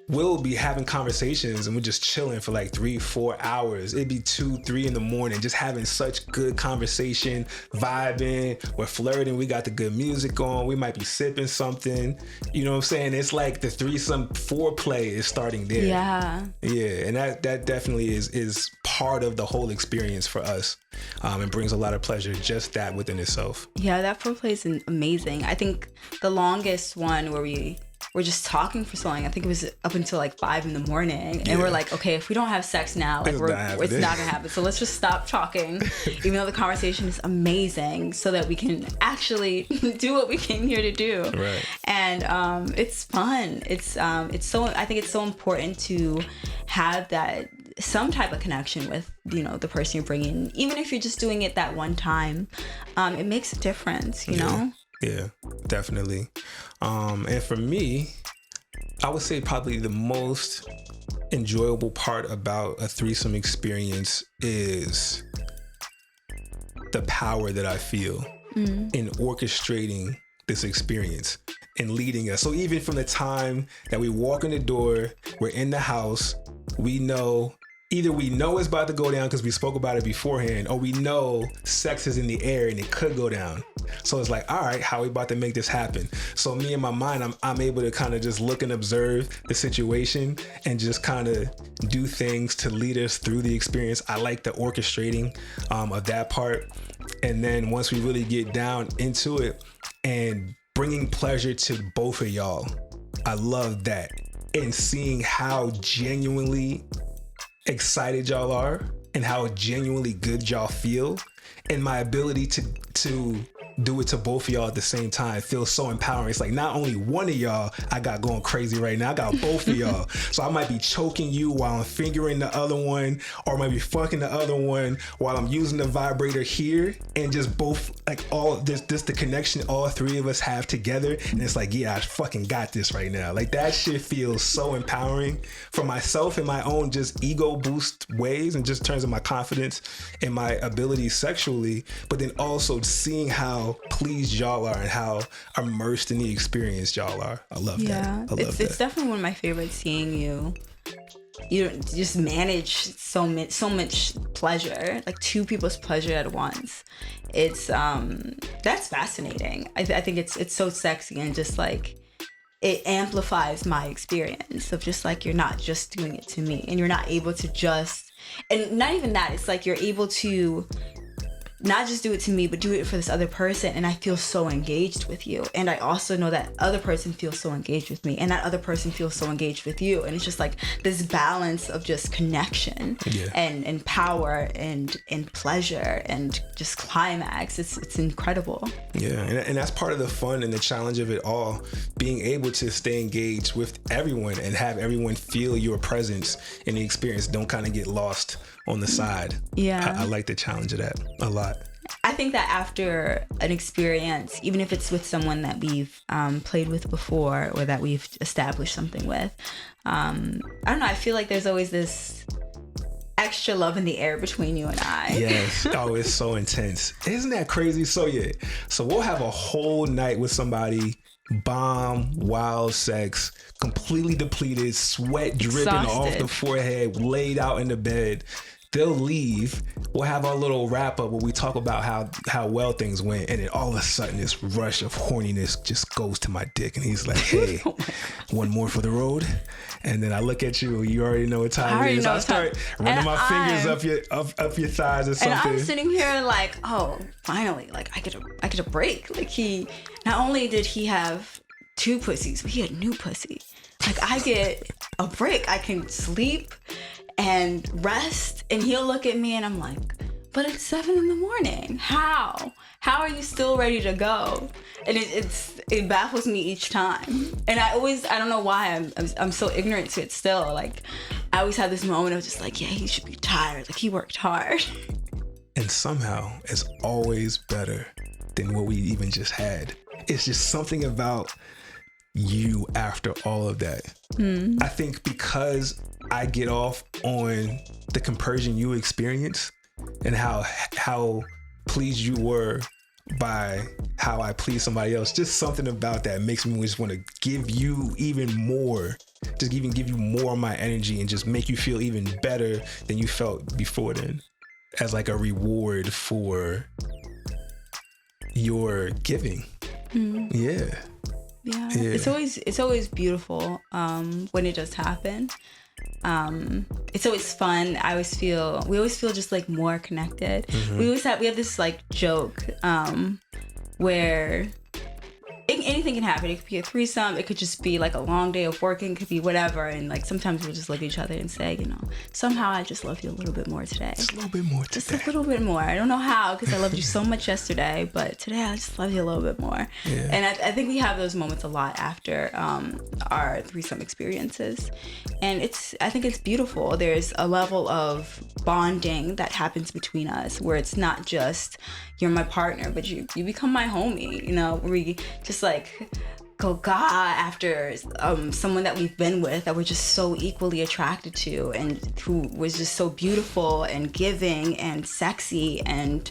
we'll be having conversations and we're just chilling for like 3-4 hours. It'd be 2-3 in the morning, just having such good conversation, vibing, we're flirting, we got the good music on, we might be sipping something, you know what I'm saying? It's like the threesome foreplay is starting there. Yeah, and that definitely is part of the whole experience for us. And brings a lot of pleasure, just that within itself. Yeah, that foreplay is amazing. I think the longest one where we were just talking for so long, I think it was up until like 5 a.m. and we're like, okay, if we don't have sex now, like it's not gonna happen. So let's just stop talking, even though the conversation is amazing, so that we can actually do what we came here to do. Right. And it's fun. It's so, I think it's so important to have that some type of connection with, you know, the person you're bringing, even if you're just doing it that one time. It makes a difference, you know. Yeah, definitely. And for me, I would say probably the most enjoyable part about a threesome experience is the power that I feel in orchestrating this experience and leading us. So even from the time that we walk in the door, we're in the house, we know either we know it's about to go down because we spoke about it beforehand, or we know sex is in the air and it could go down. So it's like, all right, how are we about to make this happen? So me in my mind, I'm able to kind of just look and observe the situation and just kind of do things to lead us through the experience. I like the orchestrating of that part. And then once we really get down into it and bringing pleasure to both of y'all, I love that. And seeing how genuinely excited y'all are and how genuinely good y'all feel, and my ability to do it to both of y'all at the same time feels so empowering. It's like not only one of y'all I got going crazy right now, I got both of y'all. So I might be choking you while I'm fingering the other one, or I might be fucking the other one while I'm using the vibrator here, and just both, like, all this the connection all three of us have together, and it's like, yeah, I fucking got this right now. Like, that shit feels so empowering for myself in my own just ego boost ways, and just in terms of my confidence and my abilities sexually, but then also seeing how pleased y'all are and how immersed in the experience y'all are. I love that. I love that. It's definitely one of my favorites, seeing you just manage so much pleasure, like two people's pleasure at once. It's that's fascinating. I think it's so sexy, and just like it amplifies my experience of just like, you're not just doing it to me, and you're not able to just, and not even that, it's like you're able to not just do it to me, but do it for this other person, and I feel so engaged with you, and I also know that other person feels so engaged with me, and that other person feels so engaged with you, and it's just like this balance of just connection and power and pleasure and just climax. It's incredible. Yeah, and that's part of the fun and the challenge of it all, being able to stay engaged with everyone and have everyone feel your presence in the experience. Don't kind of get lost on the side. Yeah, I like the challenge of that a lot. I think that after an experience, even if it's with someone that we've played with before or that we've established something with, I don't know, I feel like there's always this extra love in the air between you and I. Yes. Oh, it's so intense. Isn't that crazy? So so we'll have a whole night with somebody, bomb, wild sex, completely depleted, sweat dripping off the forehead, laid out in the bed. They'll leave. We'll have our little wrap up where we talk about how well things went, and then all of a sudden this rush of horniness just goes to my dick, and he's like, "Hey, one more for the road." And then I look at you, you already know what time it is. I start running my fingers up your thighs or something. And I'm sitting here like, oh, finally, like I get a break. Like he, not only did he have 2 pussies, but he had new pussy. Like I get a break. I can sleep and rest, and he'll look at me and I'm like, but it's 7 a.m. How are you still ready to go? And it baffles me each time, and I don't know why I'm so ignorant to it still. Like I always have this moment of just like, yeah, he should be tired, like he worked hard. And somehow it's always better than what we even just had. It's just something about you after all of that. I think because I get off on the compersion you experience and how pleased you were by how I please somebody else, just something about that makes me just want to give you even more, just even give you more of my energy and just make you feel even better than you felt before then, as like a reward for your giving. Yeah. It's always beautiful when it does happen. It's always fun. We always feel just like more connected. We have this like joke where anything can happen. It could be a threesome, it could just be like a long day of working, it could be whatever, and like sometimes we'll just look at each other and say, you know, somehow I just love you a little bit more today. Just a little bit more today. Just a little bit more. I don't know how, because I loved you so much yesterday, but today I just love you a little bit more. Yeah. And I think we have those moments a lot after our threesome experiences, and I think it's beautiful. There's a level of bonding that happens between us where it's not just you're my partner, but you become my homie, you know, where we just like go after someone that we've been with that we're just so equally attracted to, and who was just so beautiful and giving and sexy, and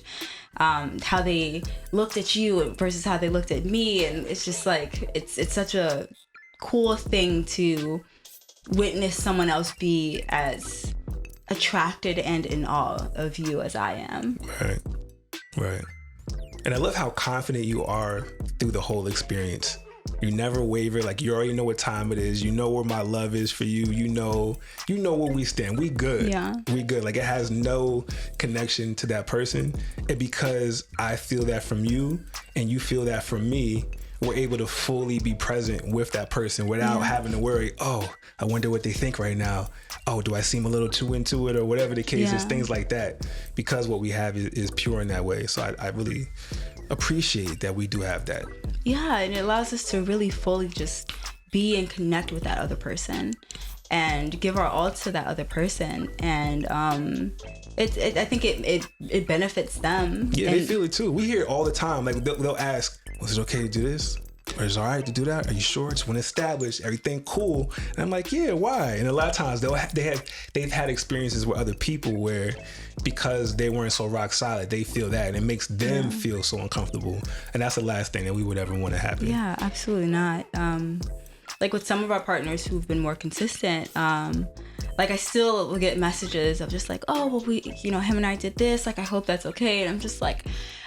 how they looked at you versus how they looked at me. And it's just like it's such a cool thing to witness someone else be as attracted and in awe of you as I am. Right. And I love how confident you are through the whole experience. You never waver. Like, you already know what time it is. You know where my love is for you. You know where we stand. We good. Yeah. We good. Like, it has no connection to that person. And because I feel that from you and you feel that from me, we're able to fully be present with that person without having to worry, oh, I wonder what they think right now. Oh, do I seem a little too into it, or whatever the case is, things like that. Because what we have is pure in that way. So I really appreciate that we do have that. Yeah, and it allows us to really fully just be and connect with that other person and give our all to that other person. And I think it benefits them. Yeah, they feel it too. We hear it all the time. Like, they'll ask, was it okay to do this? Or is it all right to do that? Are you sure? Just want to establish everything cool. And I'm like, yeah, why? And a lot of times they've had experiences with other people where, because they weren't so rock solid, they feel that, and it makes them feel so uncomfortable. And that's the last thing that we would ever want to happen. Yeah, absolutely not. Like with some of our partners who've been more consistent, like I still will get messages of just like, oh, well, him and I did this, like, I hope that's okay. And I'm just like,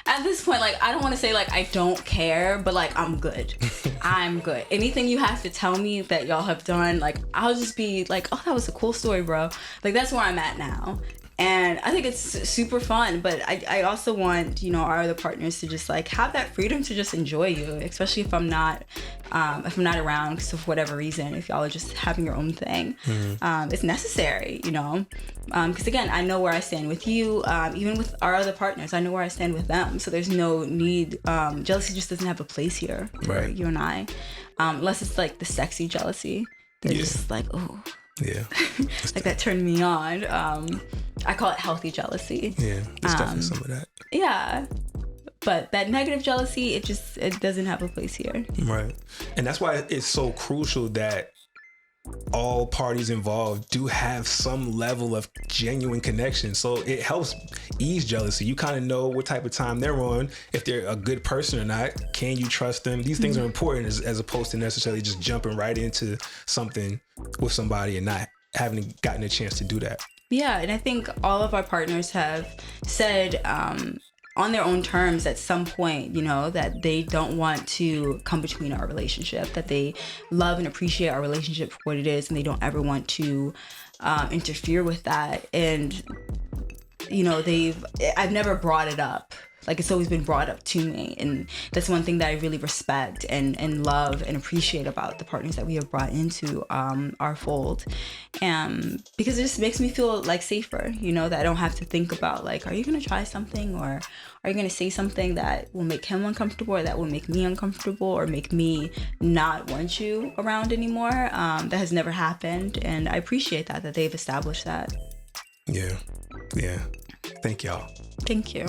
at this point, like, I don't want to say like I don't care, but like, I'm good. I'm good. Anything you have to tell me that y'all have done, like, I'll just be like, oh, that was a cool story, bro. Like, that's where I'm at now. And I think it's super fun, but I also want, you know, our other partners to just like have that freedom to just enjoy you, especially if I'm not around because of whatever reason, if y'all are just having your own thing. It's necessary, you know, because again, I know where I stand with you, even with our other partners, I know where I stand with them. So there's no need, jealousy just doesn't have a place here for you and I, unless it's like the sexy jealousy. They're just like, oh. Yeah. Like that turned me on. I call it healthy jealousy. Yeah, there's definitely some of that. Yeah. But that negative jealousy, it doesn't have a place here. Right. And that's why it's so crucial that all parties involved do have some level of genuine connection. So it helps ease jealousy. You kind of know what type of time they're on, if they're a good person or not. Can you trust them? These things are important as opposed to necessarily just jumping right into something with somebody and not having gotten a chance to do that. Yeah, and I think all of our partners have said on their own terms at some point, you know, that they don't want to come between our relationship, that they love and appreciate our relationship for what it is, and they don't ever want to interfere with that. And, you know, I've never brought it up. Like, it's always been brought up to me. And that's one thing that I really respect and love and appreciate about the partners that we have brought into our fold. Because it just makes me feel like safer, you know, that I don't have to think about like, are you going to try something, or are you going to say something that will make him uncomfortable, or that will make me uncomfortable, or make me not want you around anymore. That has never happened. And I appreciate that they've established that. Yeah. Yeah. Thank y'all. Thank you.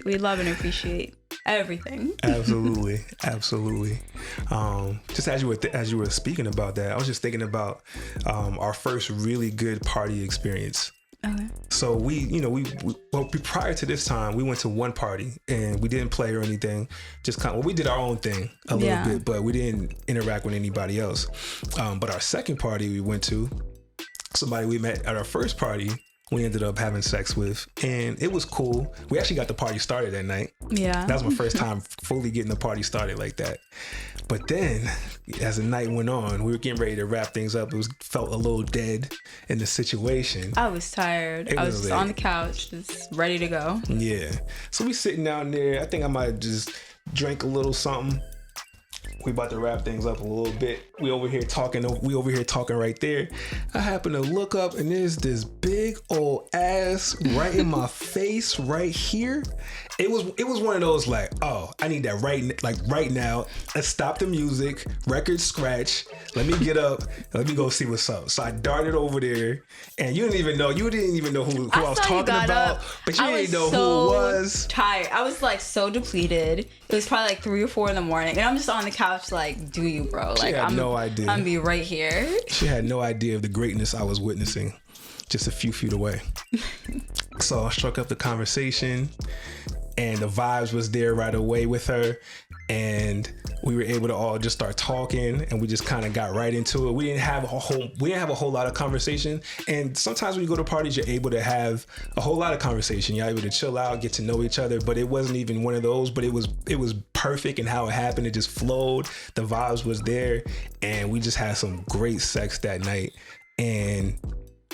we love and appreciate everything. Absolutely. Just as you were speaking about that, I was just thinking about our first really good party experience. Okay. So prior to this time, we went to one party and we didn't play or anything. We did our own thing a little bit, but we didn't interact with anybody else. But our second party we went to, somebody we met at our first party, we ended up having sex with, and it was cool. We actually got the party started that night. Yeah. That was my first time fully getting the party started like that. But then, as the night went on, we were getting ready to wrap things up. Felt a little dead in the situation. I was tired. I was just on the couch, just ready to go. Yeah. So we sitting down there. I think I might just drink a little something. We about to wrap things up a little bit. We over here talking right there. I happen to look up and there's this big old ass right in my face right here. It was one of those like, oh, I need that right now. Let's stop the music, record scratch. Let me get up. Let me go see what's up. So I darted over there, and you didn't even know who I was talking about, but you didn't know who it was. Tired. I was like so depleted. It was probably like 3 or 4 in the morning, and I'm just on the couch like, do you, bro? Like, I'm no idea. I'm be right here. She had no idea of the greatness I was witnessing, just a few feet away. So I struck up the conversation, and the vibes was there right away with her, and we were able to all just start talking, and we just kind of got right into it. We didn't have a whole lot of conversation, and sometimes when you go to parties, you're able to have a whole lot of conversation. You're able to chill out, get to know each other, but it wasn't even one of those. But it was perfect in how it happened. It just flowed. The vibes was there, and we just had some great sex that night, and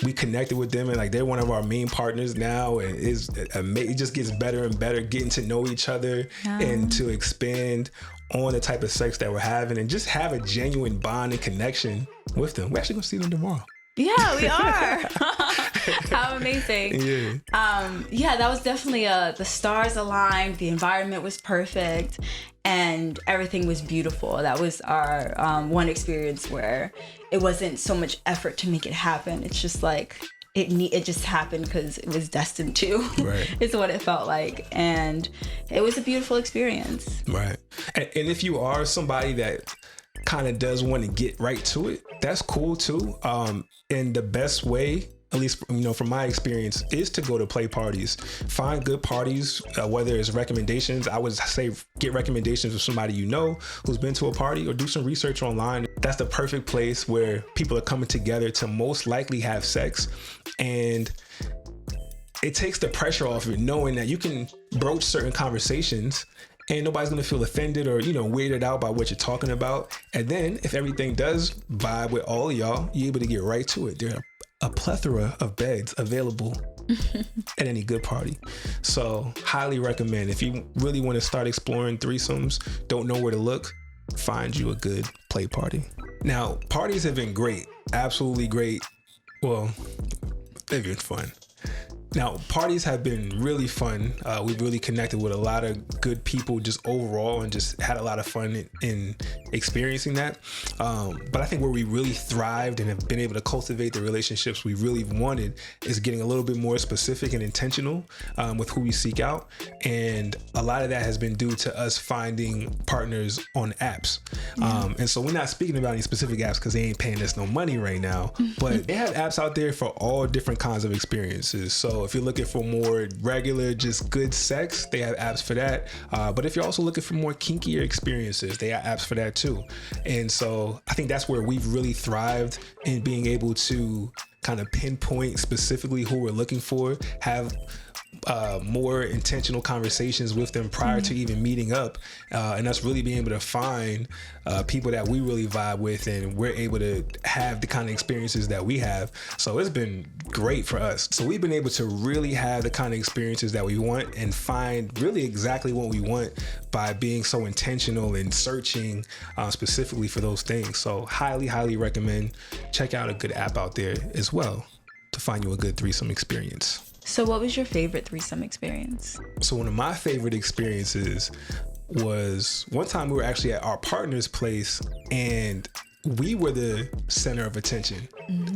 we connected with them, and like they're one of our main partners now, and it just gets better and better getting to know each other and to expand on the type of sex that we're having and just have a genuine bond and connection with them. We're actually gonna see them tomorrow. Yeah, we are. How amazing. Yeah, that was definitely the stars aligned, the environment was perfect, and everything was beautiful. That was our one experience where it wasn't so much effort to make it happen. It's just like it just happened because it was destined to. Right. It's what it felt like, and it was a beautiful experience. Right. And if you are somebody that kind of does want to get right to it, that's cool too. And the best way, at least from my experience, is to go to play parties. Find good parties, whether it's recommendations. I would say get recommendations from somebody who's been to a party, or do some research online. That's the perfect place where people are coming together to most likely have sex, and it takes the pressure off of it, knowing that you can broach certain conversations and nobody's gonna feel offended or weirded out by what you're talking about. And then if everything does vibe with all of y'all, you're able to get right to it. There are a plethora of beds available at any good party. So highly recommend. If you really want to start exploring threesomes, don't know where to look, find you a good play party. Now, parties have been great, absolutely great. Well, they've been fun. Now, parties have been really fun. We've really connected with a lot of good people just overall and just had a lot of fun in experiencing that. But I think where we really thrived and have been able to cultivate the relationships we really wanted is getting a little bit more specific and intentional with who we seek out. And a lot of that has been due to us finding partners on apps. And so we're not speaking about any specific apps because they ain't paying us no money right now. But they have apps out there for all different kinds of experiences. So if you're looking for more regular, just good sex, they have apps for that. But if you're also looking for more kinkier experiences, they have apps for that too. And so I think that's where we've really thrived in being able to kind of pinpoint specifically who we're looking for, have more intentional conversations with them prior to even meeting up, and us really being able to find people that we really vibe with, and we're able to have the kind of experiences that we have. So it's been great for us. So we've been able to really have the kind of experiences that we want and find really exactly what we want by being so intentional and searching specifically for those things. So highly recommend check out a good app out there as well to find you a good threesome experience. So what was your favorite threesome experience? So one of my favorite experiences was one time we were actually at our partner's place and we were the center of attention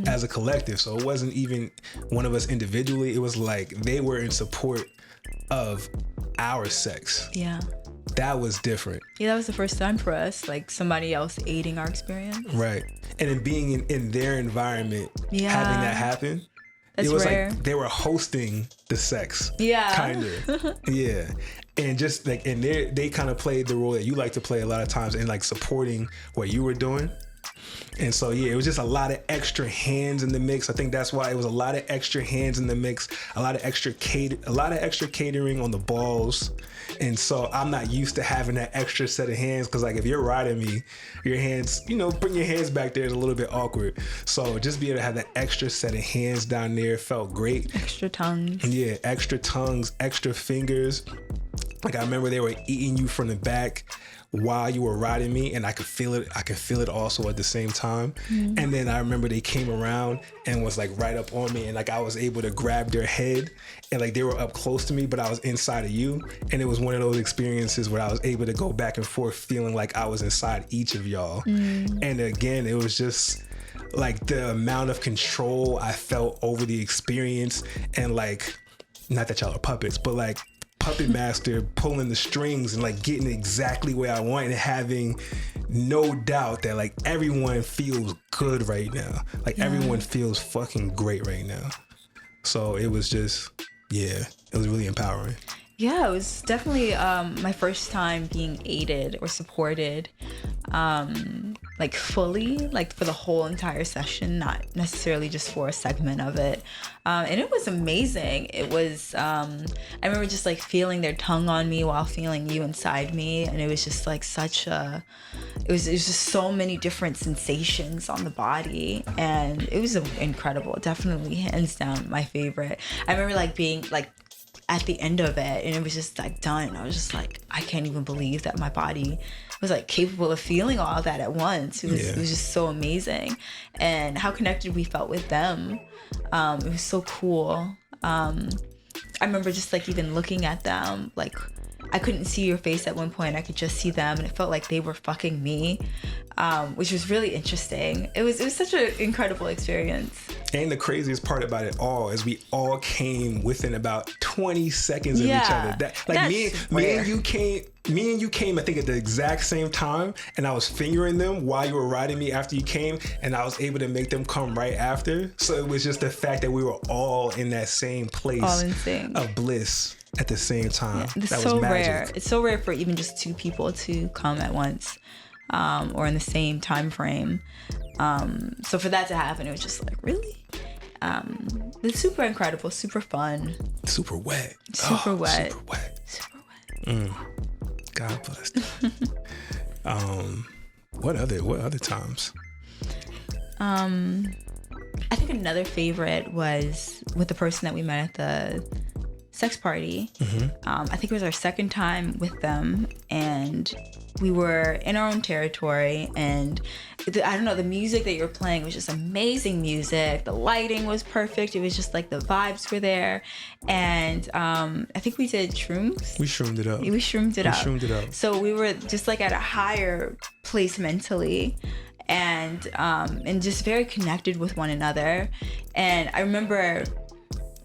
as a collective. So it wasn't even one of us individually. It was like they were in support of our sex. Yeah. That was different. Yeah, that was the first time for us, like somebody else aiding our experience. Right. And then being in their environment, Yeah. having that happen. That's it was rare. like they were hosting the sex. Yeah. Kind of. Yeah. And just like, and they kind of played the role that you like to play a lot of times in like supporting what you were doing. And so, yeah, it was just a lot of extra hands in the mix. I think that's why it was a lot of extra hands in the mix, a lot of extra catering on the balls. And so I'm not used to having that extra set of hands because, like, if you're riding me, your hands, bring your hands back there is a little bit awkward. So just be able to have that extra set of hands down there felt great. Extra tongues. Yeah, extra tongues, extra fingers. Like, I remember they were eating you from the back while you were riding me, and I could feel it. I could feel it also at the same time. Mm-hmm. And then I remember they came around and was like right up on me, and like I was able to grab their head, and like they were up close to me, but I was inside of you. And it was one of those experiences where I was able to go back and forth, feeling like I was inside each of y'all. Mm-hmm. And again, it was just like the amount of control I felt over the experience, and like, not that y'all are puppets, but like puppet master pulling the strings and like getting exactly where I want and having no doubt that like everyone feels good right now. Like everyone feels fucking great right now. So it was just, it was really empowering. Yeah, it was definitely my first time being aided or supported like fully, like for the whole entire session, not necessarily just for a segment of it. And it was amazing. It was, I remember just like feeling their tongue on me while feeling you inside me. And it was just like it was just so many different sensations on the body. And it was incredible. Definitely hands down my favorite. I remember like being like, at the end of it, and it was just like done. I was just like, I can't even believe that my body was like capable of feeling all that at once. It was just so amazing, and how connected we felt with them. It was so cool. I remember just like even looking at them, like I couldn't see your face at one point. I could just see them, and it felt like they were fucking me, which was really interesting. It was such an incredible experience. And the craziest part about it all is we all came within about 20 seconds of each other. Me and you came, I think, at the exact same time, and I was fingering them while you were riding me after you came, and I was able to make them come right after. So it was just the fact that we were all in that same place of bliss at the same time. It's that so was magic. rare. It's so rare for even just two people to come at once, or in the same time frame. So for that to happen, it was just like, really? It's super incredible, super fun. Super wet. Super wet. Super wet. Super wet. God bless them. What other times? I think another favorite was with the person that we met at the sex party. I think it was our second time with them, and we were in our own territory, and I don't know, the music that you were playing was just amazing music. The lighting was perfect. It was just like the vibes were there, and I think we did shrooms. We shroomed it up. We shroomed it up. So we were just like at a higher place mentally, and just very connected with one another. And I remember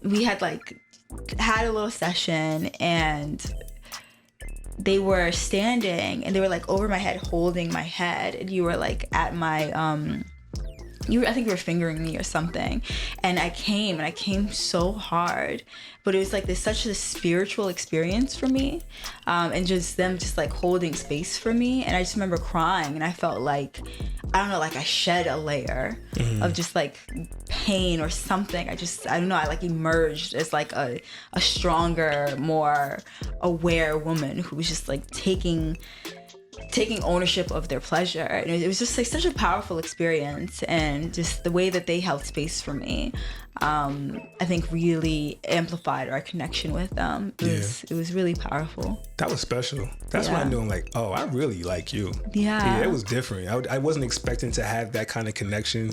we had had a little session, and they were standing and they were like over my head, holding my head, and you were like at my I think you were fingering me or something, and I came so hard, but it was like such a spiritual experience for me, and just them just like holding space for me. And I just remember crying, and I felt like, I don't know, like I shed a layer of just like pain or something. I don't know, I like emerged as like a stronger, more aware woman who was just like taking ownership of their pleasure. And it was just like such a powerful experience, and just the way that they held space for me, I think really amplified our connection with them. It was really powerful. That was special. That's when I knew I'm like, oh, I really like you. Yeah, it was different. I wasn't expecting to have that kind of connection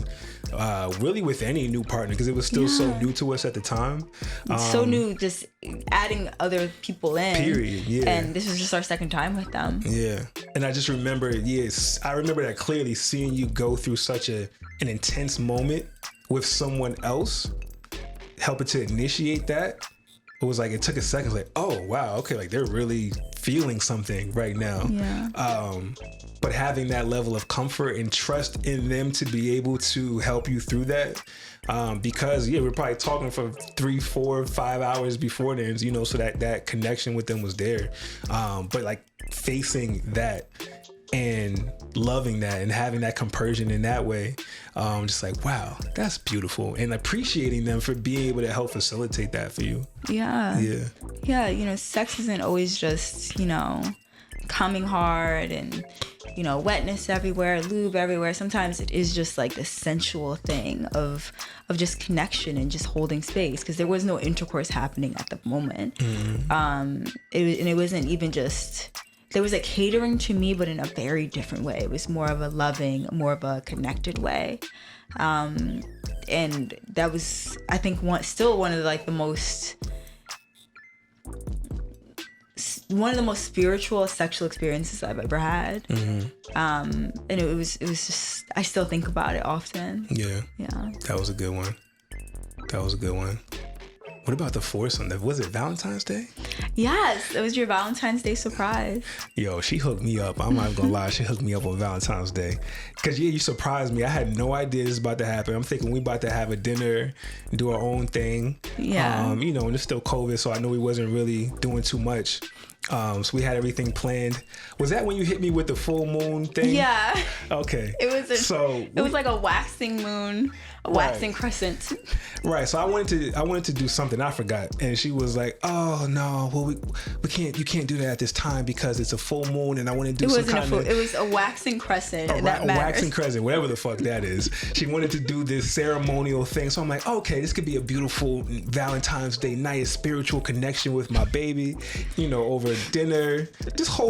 really with any new partner, because it was still so new to us at the time. So new, just adding other people in. Period, yeah. And this was just our second time with them. Yeah. And I just remember, I remember that clearly, seeing you go through such an intense moment with someone else, helping to initiate that. It was like, it took a second, like, oh, wow, okay, like they're really feeling something right now. Yeah. But having that level of comfort and trust in them to be able to help you through that, because we're probably talking for 3, 4, 5 hours before then, so that connection with them was there. But like facing that and loving that and having that compersion in that way, just like, wow, that's beautiful, and appreciating them for being able to help facilitate that for you. Yeah, sex isn't always just coming hard and wetness everywhere, lube everywhere. Sometimes it is just like the sensual thing of just connection and just holding space, because there was no intercourse happening at the moment. It wasn't even just, there was a catering to me, but in a very different way. It was more of a loving, more of a connected way. And that was, I think, still one of the most spiritual sexual experiences I've ever had. And it was just, I still think about it often. Yeah. That was a good one. What about the foursome? Was it Valentine's Day? Yes, it was your Valentine's Day surprise. Yo, she hooked me up. I'm not gonna lie, she hooked me up on Valentine's Day. Cause you surprised me. I had no idea this was about to happen. I'm thinking we about to have a dinner, do our own thing. Yeah. And it's still COVID, so I know we wasn't really doing too much. So we had everything planned. Was that when you hit me with the full moon thing? Yeah. Okay. It was like a waxing moon, a waxing crescent. Right. So I wanted to do something. I forgot, and she was like, "Oh no, well we can't. You can't do that at this time because it's a full moon, and I want to do some kind of." It was a waxing crescent. A waxing crescent, whatever the fuck that is. She wanted to do this ceremonial thing, so I'm like, okay, this could be a beautiful Valentine's Day night, a spiritual connection with my baby, over dinner,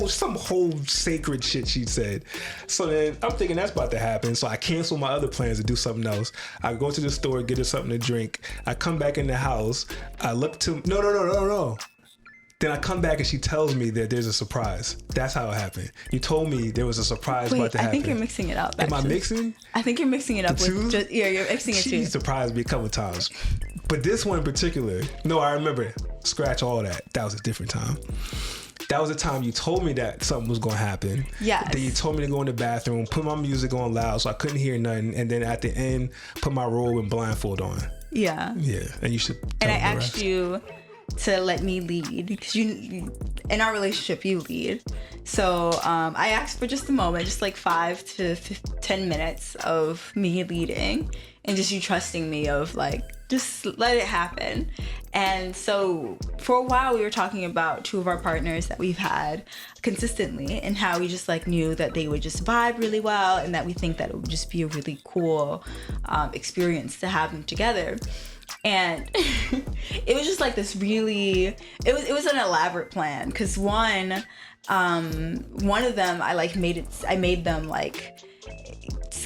some whole sacred shit she said. So then I'm thinking that's about to happen, so I cancel my other plans to do something else. I go to the store, get her something to drink. I come back in the house. I look to no. Then I come back and she tells me that there's a surprise. That's how it happened. You told me there was a surprise about to happen. I think you're mixing it up. Am I mixing? I think you're mixing it up with just, you're mixing it too. She surprised me a couple times. But this one in particular, no, I remember. Scratch all that. That was a different time. That was the time you told me that something was going to happen. Yes. Then you told me to go in the bathroom, put my music on loud so I couldn't hear nothing. And then at the end, put my robe and blindfold on. Yeah. Yeah. And you should And I asked you to let me lead, because you in our relationship you lead. So I asked for just a moment, just like 5 to 10 minutes of me leading, and just you trusting me of like, just let it happen. And so for a while we were talking about two of our partners that we've had consistently and how we just like knew that they would just vibe really well and that we think that it would just be a really cool experience to have them together. And it was just like this really, it was an elaborate plan, because one of them I made them like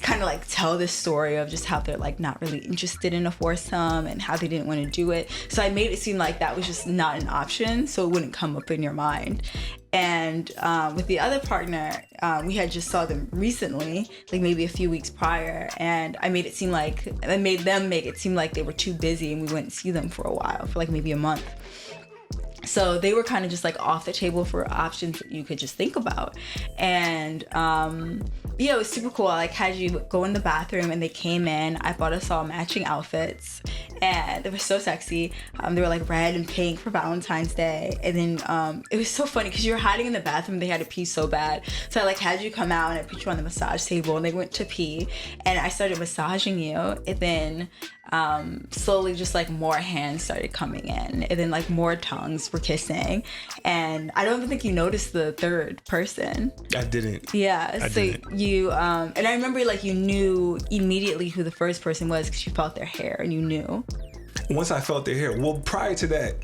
kind of like tell this story of just how they're like not really interested in a foursome and how they didn't want to do it. So I made it seem like that was just not an option, so it wouldn't come up in your mind. And with the other partner, we had just saw them recently, like maybe a few weeks prior, and I made them make it seem like they were too busy and we wouldn't see them for a while, for like maybe a month. So they were kind of just like off the table for options that you could just think about. And it was super cool. I like had you go in the bathroom and they came in. I bought us all matching outfits and they were so sexy. They were like red and pink for Valentine's Day. And then it was so funny because you were hiding in the bathroom. They had to pee so bad. So I like had you come out and I put you on the massage table and they went to pee and I started massaging you. And then slowly just like more hands started coming in and then like more tongues were kissing, and I don't even think you noticed the third person. I didn't. Yeah. You and I remember like you knew immediately who the first person was because you felt their hair and you knew. Once I felt their hair, well, prior to that,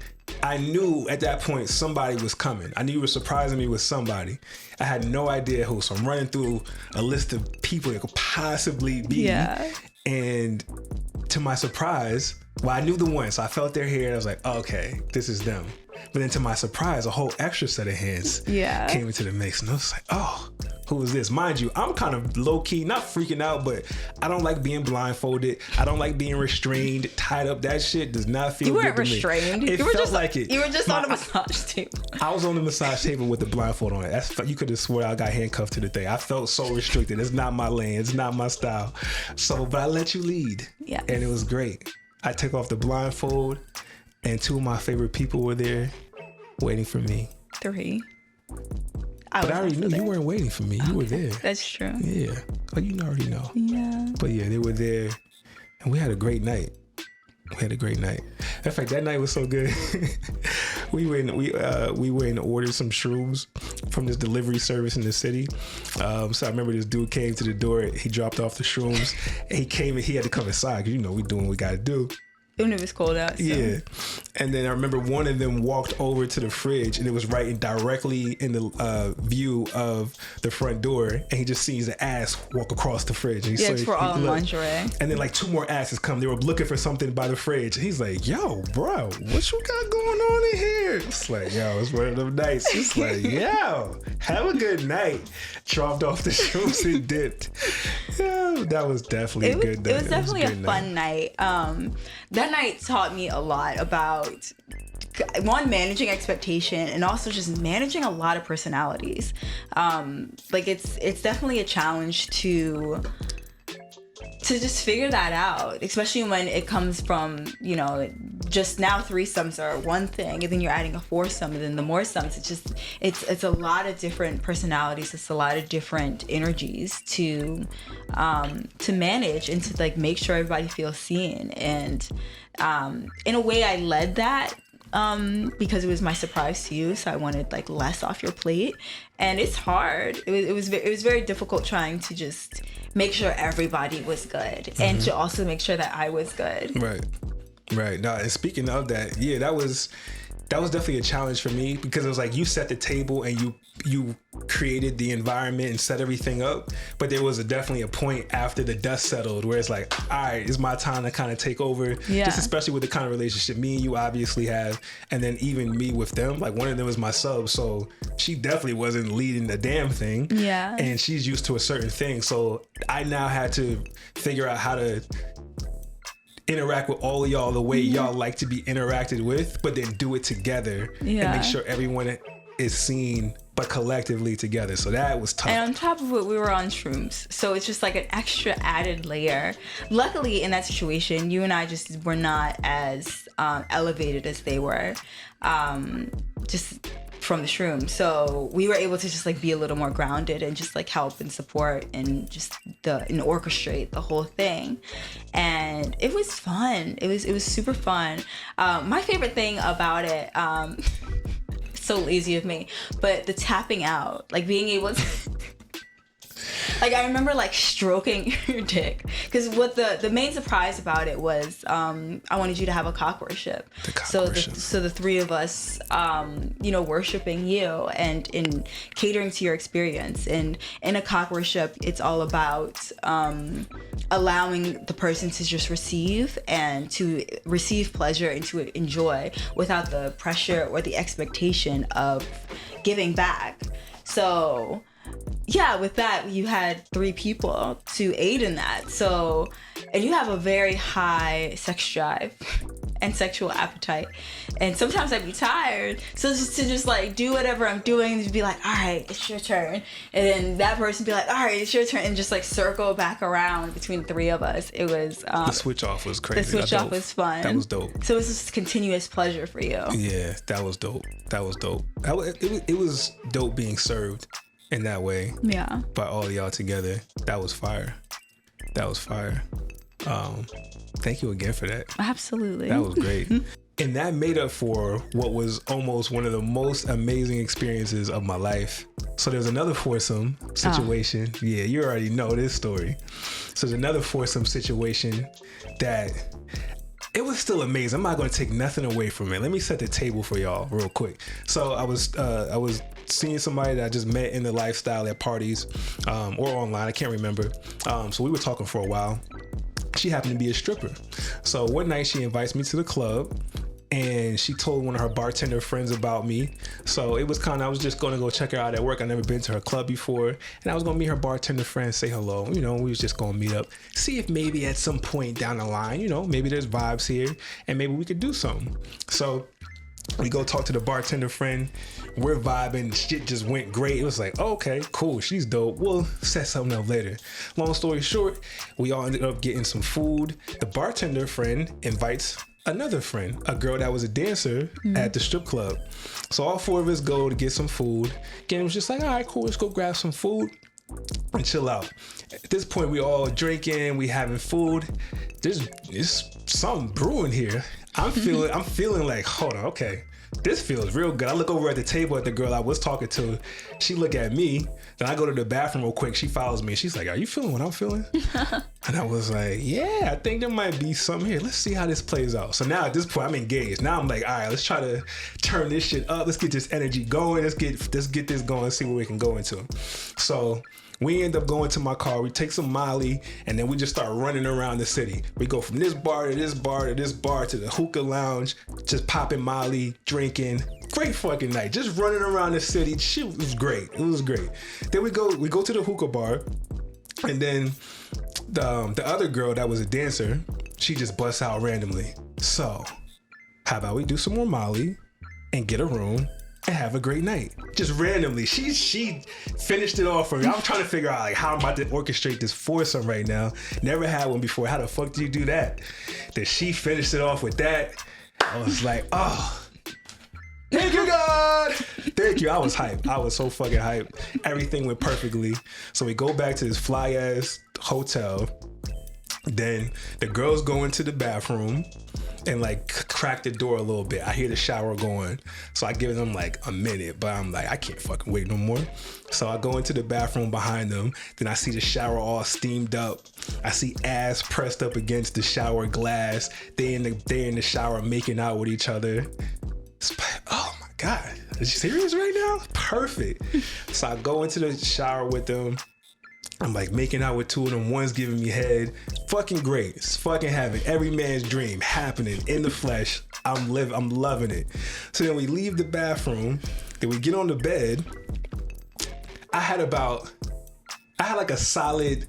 I knew at that point somebody was coming. I knew you were surprising me with somebody. I had no idea who, so I'm running through a list of people it could possibly be. Yeah. And to my surprise, well, I knew the one, so I felt their hair and I was like, oh, okay, this is them. But then to my surprise, a whole extra set of hands came into the mix. And I was like, oh, who is this? Mind you, I'm kind of low-key, not freaking out, but I don't like being blindfolded. I don't like being restrained, tied up. That shit does not feel good to me. You weren't restrained. It felt like it. You were just on a massage table. I was on the massage table with the blindfold on it. You could have swore I got handcuffed to the thing. I felt so restricted. It's not my lane. It's not my style. So, but I let you lead. Yeah. And it was great. I took off the blindfold and two of my favorite people were there waiting for me. Three. But I already knew you weren't waiting for me. You were there. That's true. Yeah. Oh, you already know. Yeah. But yeah, they were there and we had a great night. In fact, that night was so good. we went and ordered some shrooms from this delivery service in the city. So I remember this dude came to the door. He dropped off the shrooms. And he came and he had to come inside because we doing what we got to do. Even if it's cold out. So. Yeah. And then I remember one of them walked over to the fridge and it was right directly in the view of the front door. And he just sees the ass walk across the fridge. And it's for all lingerie. And then like two more asses come. They were looking for something by the fridge. And he's like, yo, bro, what you got going on in here? It's like, yo, it's one of them nights. It's like, yo, have a good night. Dropped off the shoes and dipped. Yeah, that was definitely a good night. It was definitely a fun night. That night taught me a lot about one, managing expectation, and also just managing a lot of personalities. Like it's definitely a challenge to just figure that out, especially when it comes from, just now threesomes are one thing and then you're adding a foursome and then the moresomes. It's a lot of different personalities. It's a lot of different energies to manage and to like make sure everybody feels seen. And in a way I led that because it was my surprise to you, so I wanted like less off your plate, and it's hard. It was very difficult trying to just make sure everybody was good and to also make sure that I was good. Right. Now, and speaking of that, yeah, that was definitely a challenge for me because it was like you set the table and you created the environment and set everything up, but there was definitely a point after the dust settled where it's like, all right, it's my time to kind of take over. Yeah. Just especially with the kind of relationship me and you obviously have, and then even me with them. Like one of them was my sub, so she definitely wasn't leading the damn thing. Yeah. And she's used to a certain thing, so I now had to figure out how to interact with all of y'all the way y'all like to be interacted with, but then do it together and make sure everyone is seen but collectively together. So that was tough. And on top of it, we were on shrooms, so it's just like an extra added layer. Luckily in that situation, you and I just were not as elevated as they were. Just from the shroom. So we were able to just like be a little more grounded and just like help and support and just and orchestrate the whole thing. And it was fun. It was super fun. My favorite thing about it, so lazy of me, but the tapping out, like being able to like I remember like stroking your dick, because what the main surprise about it was I wanted you to have a cock worship. So the three of us worshiping you and in catering to your experience. And in a cock worship, it's all about allowing the person to just receive and to receive pleasure and to enjoy without the pressure or the expectation of giving back. So yeah, with that, you had 3 people to aid in that. So, and you have a very high sex drive and sexual appetite. And sometimes I'd be tired. So just like do whatever I'm doing, to be like, all right, it's your turn. And then that person be like, all right, it's your turn. And just like circle back around between the 3 of us. It was... the switch off was crazy. The switch off was fun. That was dope. So it was just continuous pleasure for you. Yeah, that was dope. It was dope being served in that way. Yeah. By all of y'all together. That was fire. Thank you again for that. Absolutely. That was great. And that made up for what was almost one of the most amazing experiences of my life. So there's another foursome situation. Oh. Yeah, you already know this story. So there's another foursome situation that it was still amazing. I'm not going to take nothing away from it. Let me set the table for y'all real quick. So I was seeing somebody that I just met in the lifestyle at parties or online. I can't remember. So we were talking for a while. She happened to be a stripper. So one night she invites me to the club and she told one of her bartender friends about me. So it was I was just going to go check her out at work. I'd never been to her club before. And I was going to meet her bartender friend, say hello. We was just going to meet up, see if maybe at some point down the line, maybe there's vibes here and maybe we could do something. So we go talk to the bartender friend. We're vibing. Shit just went great. It was like, okay, cool. She's dope. We'll set something up later. Long story short, we all ended up getting some food. The bartender friend invites another friend, a girl that was a dancer at the strip club. So all 4 of us go to get some food. Again, it was just like, all right, cool. Let's go grab some food and chill out. At this point, we all drinking, we having food. There's something brewing here. I'm feeling like, hold on, okay, this feels real good. I look over at the table at the girl I was talking to. She look at me. Then I go to the bathroom real quick. She follows me. She's like, are you feeling what I'm feeling? And I was like, yeah, I think there might be something here. Let's see how this plays out. So now at this point, I'm engaged. Now I'm like, all right, let's try to turn this shit up. Let's get this energy going. Let's get this going and see what we can go into. So we end up going to my car. We take some Molly, and then we just start running around the city. We go from this bar to this bar to this bar to the hookah lounge, just popping Molly, drinking. Great fucking night. Just running around the city. Shit was great. It was great. Then we go to the hookah bar, and then the other girl that was a dancer, she just busts out randomly. So, how about we do some more Molly and get a room and have a great night? Just randomly. She finished it off for me. I'm trying to figure out like how I'm about to orchestrate this foursome right now. Never had one before. How the fuck do you do that? Then she finished it off with that. I was like, oh, thank you, God. Thank you. I was hyped. I was so fucking hyped. Everything went perfectly. So we go back to this fly ass hotel. Then the girls go into the bathroom and like crack the door a little bit. I hear the shower going. So I give them like a minute, but I'm like, I can't fucking wait no more. So I go into the bathroom behind them. Then I see the shower all steamed up. I see ass pressed up against the shower glass. They in the shower making out with each other. Oh my God, are you serious right now? Perfect. So I go into the shower with them. I'm like making out with 2 of them. One's giving me head. Fucking great. It's fucking having every man's dream happening in the flesh. I'm loving it. So then we leave the bathroom. Then we get on the bed. I had like a solid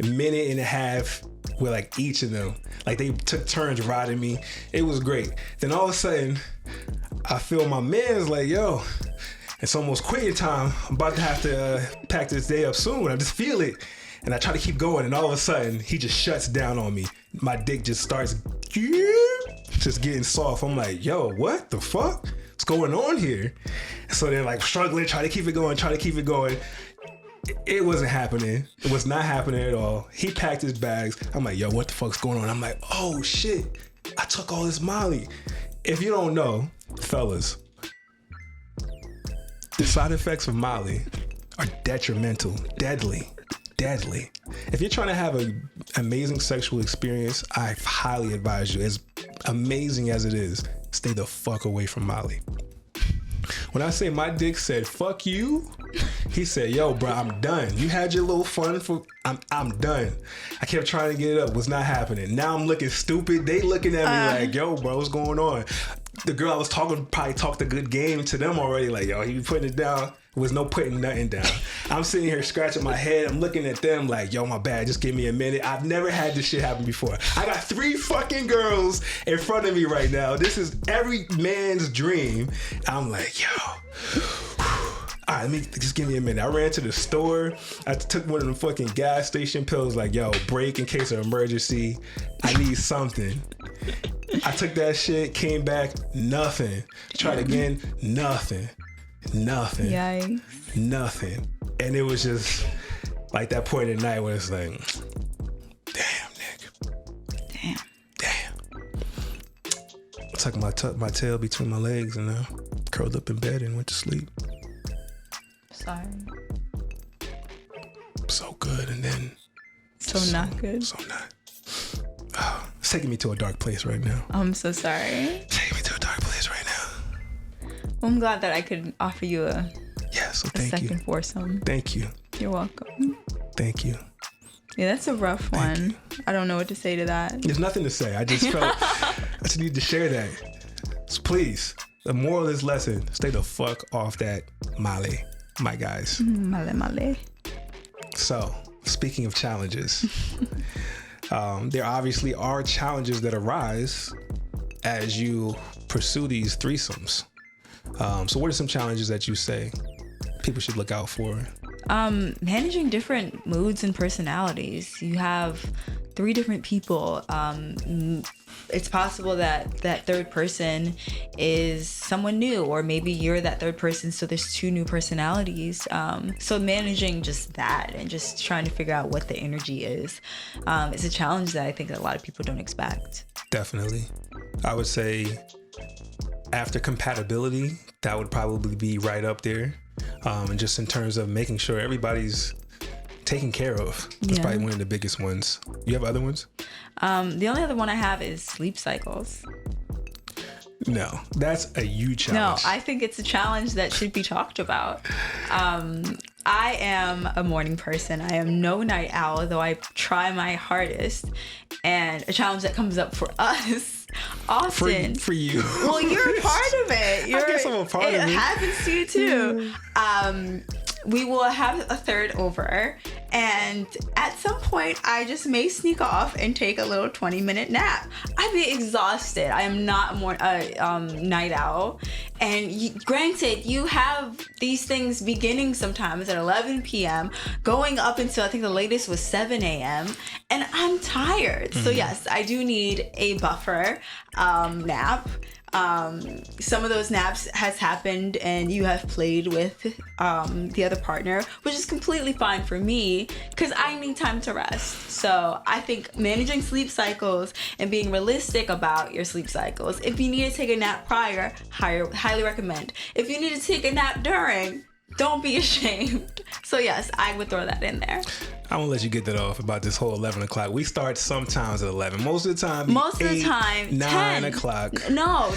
minute and a half with like each of them. Like they took turns riding me. It was great. Then all of a sudden, I feel my man's like, yo, it's almost quitting time. I'm about to have to pack this day up soon. I just feel it. And I try to keep going. And all of a sudden, he just shuts down on me. My dick just starts just getting soft. I'm like, yo, what the fuck? What's going on here? So they're like struggling, try to keep it going. It wasn't happening. It was not happening at all. He packed his bags. I'm like, yo, what the fuck's going on? I'm like, oh shit, I took all this Molly. If you don't know, fellas, the side effects of Molly are detrimental, deadly. If you're trying to have an amazing sexual experience, I highly advise you, as amazing as it is, stay the fuck away from Molly. When I say my dick said, fuck you, he said, yo, bro, I'm done. You had your little fun I'm done. I kept trying to get it up, was not happening. Now I'm looking stupid. They looking at me like, yo, bro, what's going on? The girl I was talking probably talked a good game to them already. Like, yo, he putting it down. There was no putting nothing down. I'm sitting here scratching my head. I'm looking at them like, yo, my bad. Just give me a minute. I've never had this shit happen before. I got 3 fucking girls in front of me right now. This is every man's dream. I'm like, yo. All right, just give me a minute. I ran to the store. I took one of them fucking gas station pills like, yo, break in case of emergency. I need something. I took that shit, came back, nothing. Tried again, nothing. Yikes. Nothing. And it was just like that point in the night when it's like, damn, Nick. Damn. I tucked my tail between my legs and curled up in bed and went to sleep. Sorry. So good, and then not good. So not. Oh, it's taking me to a dark place right now. I'm so sorry. Taking me to a dark place right now. Well, I'm glad that I could offer you a second foursome. Thank you. You're welcome. Thank you. Yeah, that's a rough one. I don't know what to say to that. There's nothing to say. I just felt I just need to share that. So please, the moral of this lesson: stay the fuck off that Molly, my guys. Male. So, speaking of challenges, there obviously are challenges that arise as you pursue these threesomes. So what are some challenges that you say people should look out for? Managing different moods and personalities. You have 3 different people. It's possible that that third person is someone new, or maybe you're that third person, so there's 2 new personalities. So managing just that and just trying to figure out what the energy is a challenge that I think a lot of people don't expect. Definitely. I would say after compatibility, that would probably be right up there. And just in terms of making sure everybody's taken care of. That's probably one of the biggest ones. You have other ones? The only other one I have is sleep cycles. No, that's a huge challenge. No, I think it's a challenge that should be talked about. I am a morning person. I am no night owl, though I try my hardest. And a challenge that comes up for us often. For you. Well, you're a part of it. I guess I'm a part of it. It happens to you too. We will have a third over, and at some point I just may sneak off and take a little 20-minute nap. I'd be exhausted. I am not night owl, and granted, you have these things beginning sometimes at 11 p.m. going up until I think the latest was 7 a.m. and I'm tired. So yes, I do need a buffer nap. Some of those naps has happened and you have played with the other partner, which is completely fine for me because I need time to rest. So I think managing sleep cycles and being realistic about your sleep cycles. If you need to take a nap prior, highly recommend. If you need to take a nap during, don't be ashamed. So yes, I would throw that in there. I'm gonna let you get that off about this whole 11 o'clock. We start sometimes at 11. Most of the time, 9 10 o'clock. No,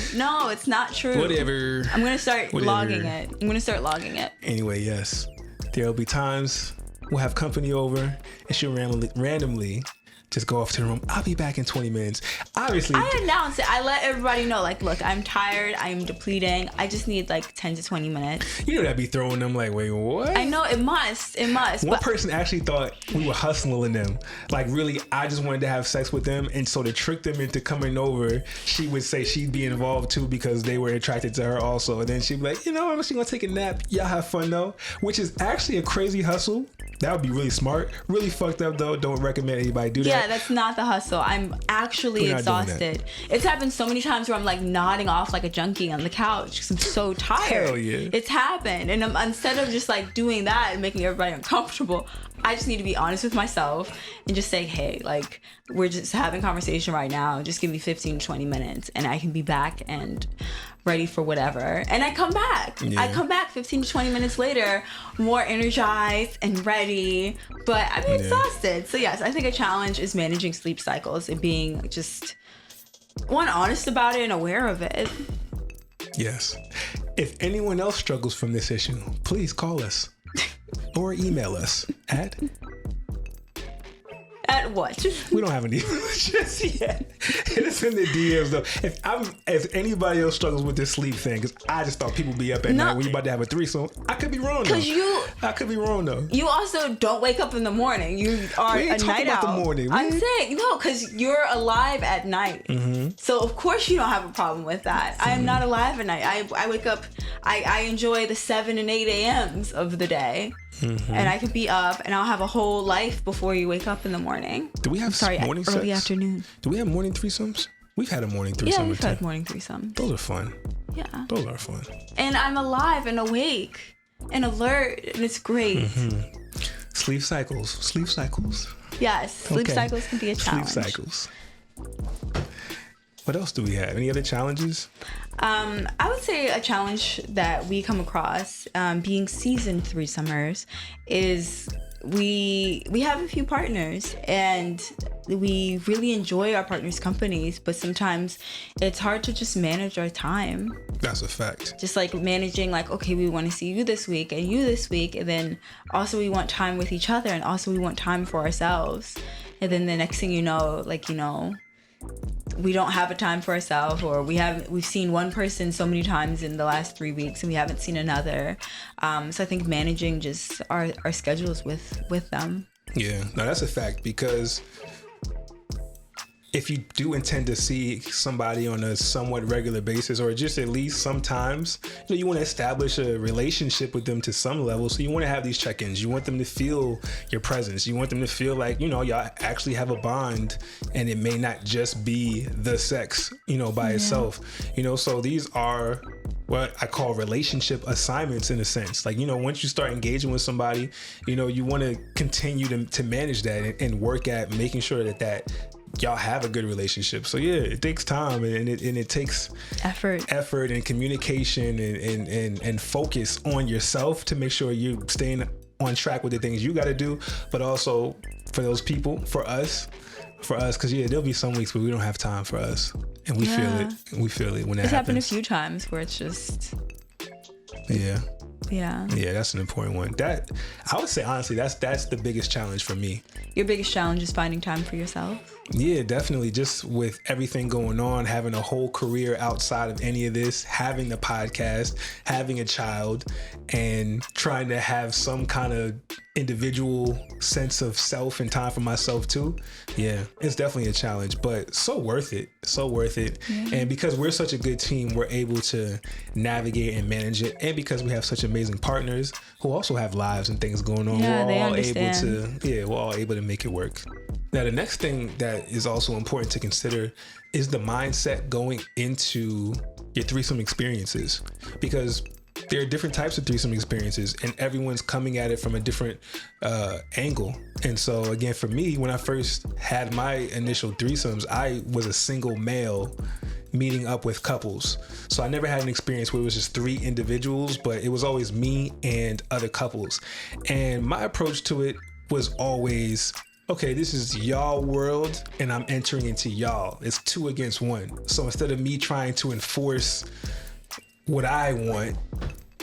it's not true. Whatever. I'm gonna start logging it. Anyway, yes. There'll be times we'll have company over and she'll randomly just go off to the room. I'll be back in 20 minutes. Obviously, I announce it. I let everybody know, like, look, I'm tired. I'm depleting. I just need like 10 to 20 minutes. You know that'd be throwing them like, wait, what? I know it must. One person actually thought we were hustling them. Like, really, I just wanted to have sex with them. And so to trick them into coming over, she would say she'd be involved too because they were attracted to her also. And then she'd be like, I'm actually gonna take a nap. Y'all have fun though. Which is actually a crazy hustle. That would be really smart. Really fucked up though. Don't recommend anybody do that. Yeah, that's not the hustle. I'm actually exhausted. It's happened so many times where I'm like nodding off like a junkie on the couch because I'm so tired. Hell yeah. It's happened. And instead of just like doing that and making everybody uncomfortable, I just need to be honest with myself and just say, hey, like, we're just having a conversation right now. Just give me 15 to 20 minutes and I can be back and ready for whatever. And I come back. Yeah. I come back 15 to 20 minutes later, more energized and ready, but I'm exhausted. So yes, I think a challenge is managing sleep cycles and being just, one, honest about it and aware of it. Yes. If anyone else struggles from this issue, please call us or email us at what? We don't have an email just yet. It's in the DMs though. If anybody else struggles with this sleep thing, because I just thought people be up at night when you're about to have a threesome. I could be wrong though. I could be wrong though. You also don't wake up in the morning. You are a night about owl. The morning. I'm saying no, because you're alive at night. Mm-hmm. So of course you don't have a problem with that. I am not alive at night. I wake up. I enjoy the 7 and 8 a.m.s of the day. Mm-hmm. And I could be up and I'll have a whole life before you wake up in the morning. Do we have morning sex? Early afternoon. Do we have morning threesomes? We've had a morning threesome. Yeah, we've had morning threesomes. Those are fun. Yeah. Those are fun. And I'm alive and awake and alert and it's great. Mm-hmm. Sleep cycles. Yes, sleep cycles can be a challenge. Sleep cycles. What else do we have? Any other challenges? I would say a challenge that we come across being seasoned threesomers is we have a few partners and we really enjoy our partners' companies, but sometimes it's hard to just manage our time. That's a fact. Just like managing like, okay, we want to see you this week and you this week, and then also we want time with each other and also we want time for ourselves. And then the next thing you know, like, you know, we don't have a time for ourselves, or we've seen one person so many times in the last 3 weeks and we haven't seen another. So I think managing just our schedules with them. Yeah, no, that's a fact, because if you do intend to see somebody on a somewhat regular basis, or just at least sometimes, you want to establish a relationship with them to some level. So you want to have these check-ins. You want them to feel your presence. You want them to feel like, y'all actually have a bond, and it may not just be the sex, by itself. So these are what I call relationship assignments in a sense. Like, once you start engaging with somebody, you want to continue to manage that and work at making sure that y'all have a good relationship. So yeah, it takes time and it takes effort and communication and focus on yourself to make sure you're staying on track with the things you got to do, but also for those people, for us, because there'll be some weeks where we don't have time for us, and we feel it. We feel it when that happens. It's happened a few times where it's just yeah, that's an important one. That I would say honestly, that's the biggest challenge for me. Your biggest challenge is finding time for yourself? Yeah, definitely. Just with everything going on, having a whole career outside of any of this, having the podcast, having a child, and trying to have some kind of individual sense of self and time for myself too. Yeah, it's definitely a challenge, but so worth it. Yeah. And because we're such a good team, we're able to navigate and manage it. And because we have such amazing partners who also have lives and things going on, we're all able to make it work. Now, the next thing that is also important to consider is the mindset going into your threesome experiences, because there are different types of threesome experiences and everyone's coming at it from a different angle. And so again, for me, when I first had my initial threesomes, I was a single male meeting up with couples. So I never had an experience where it was just 3 individuals, but it was always me and other couples. And my approach to it was always, okay, this is y'all world and I'm entering into y'all. It's 2 against 1. So instead of me trying to enforce what I want,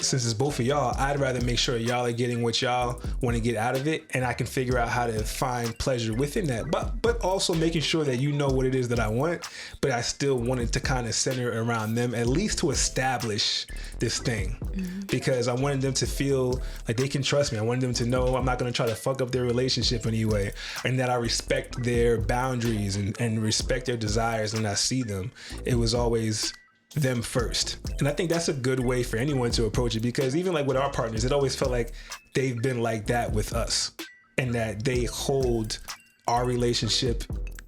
since it's both of y'all, I'd rather make sure y'all are getting what y'all want to get out of it, and I can figure out how to find pleasure within that. But also making sure that what it is that I want, but I still wanted to kind of center around them, at least to establish this thing. Mm-hmm. Because I wanted them to feel like they can trust me. I wanted them to know I'm not going to try to fuck up their relationship anyway, and that I respect their boundaries and respect their desires when I see them. It was always them first. And I think that's a good way for anyone to approach it, because even like with our partners, it always felt like they've been like that with us, and that they hold our relationship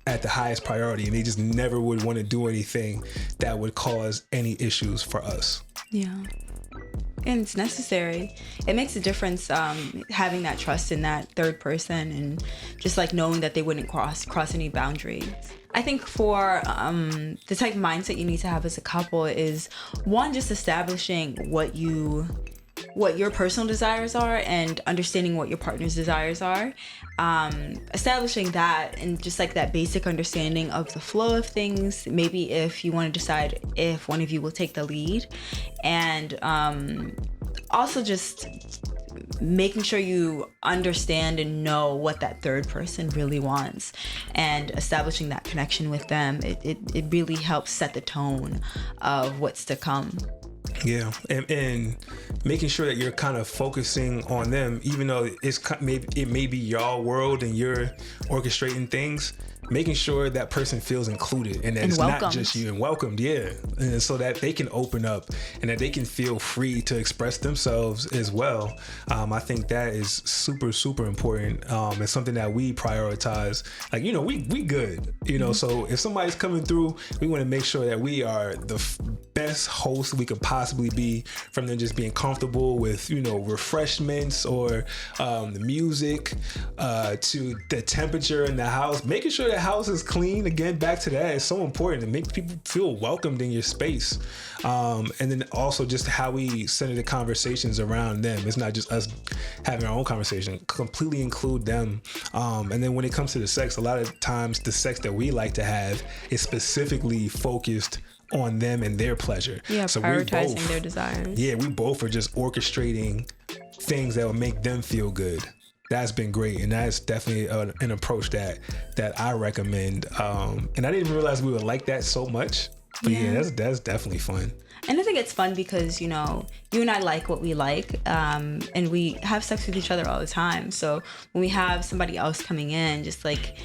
at the highest priority, and they just never would want to do anything that would cause any issues for us. Yeah. And it's necessary. It makes a difference, having that trust in that third person, and just like knowing that they wouldn't cross any boundaries. I think for the type of mindset you need to have as a couple is, one, just establishing what your personal desires are and understanding what your partner's desires are. Establishing that, and just like that basic understanding of the flow of things. Maybe if you want to decide if one of you will take the lead, and also just making sure you understand and know what that third person really wants, and establishing that connection with them. It really helps set the tone of what's to come. Yeah, and making sure that you're kind of focusing on them, even though it may be your world and you're orchestrating things. Making sure that person feels included, and that it's not just you, and welcomed, yeah, and so that they can open up and that they can feel free to express themselves as well. I think that is super, super important. It's something that we prioritize. Like, we good, so if somebody's coming through, we want to make sure that we are the best host we could possibly be, from them just being comfortable with, refreshments or the music, to the temperature in the house, making sure that house is clean. Again, back to that, it's so important to make people feel welcomed in your space. And then also just how we center the conversations around them. It's not just us having our own conversation, completely include them. And then when it comes to the sex, a lot of times the sex that we like to have is specifically focused on them and their pleasure. Yeah, so prioritizing their desires. Yeah, we both are just orchestrating things that will make them feel good. That's been great, and that's definitely an approach that I recommend. And I didn't realize we would like that so much, but yeah, that's definitely fun. And I think it's fun because, you and I like what we like, and we have sex with each other all the time. So when we have somebody else coming in, just like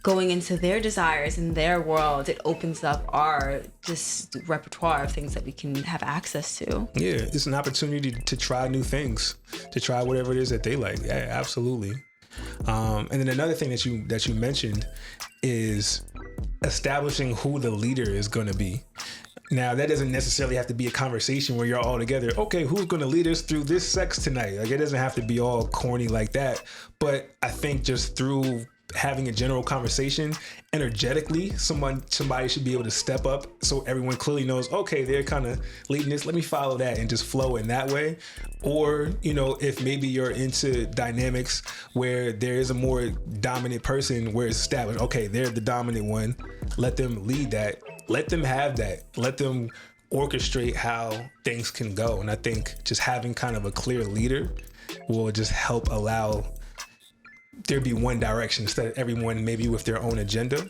going into their desires and their world, it opens up our just repertoire of things that we can have access to. Yeah, it's an opportunity to try new things, to try whatever it is that they like. Yeah, absolutely. And then another thing that you mentioned is establishing who the leader is going to be. Now, that doesn't necessarily have to be a conversation where you're all together. Okay, who's going to lead us through this sex tonight? Like, it doesn't have to be all corny like that. But I think just through having a general conversation, energetically, somebody should be able to step up so everyone clearly knows, okay, they're kind of leading this, let me follow that, and just flow in that way. Or, if maybe you're into dynamics where there is a more dominant person where it's established, okay, they're the dominant one, let them lead that, let them have that, let them orchestrate how things can go. And I think just having kind of a clear leader will just help allow there be one direction instead of everyone maybe with their own agenda.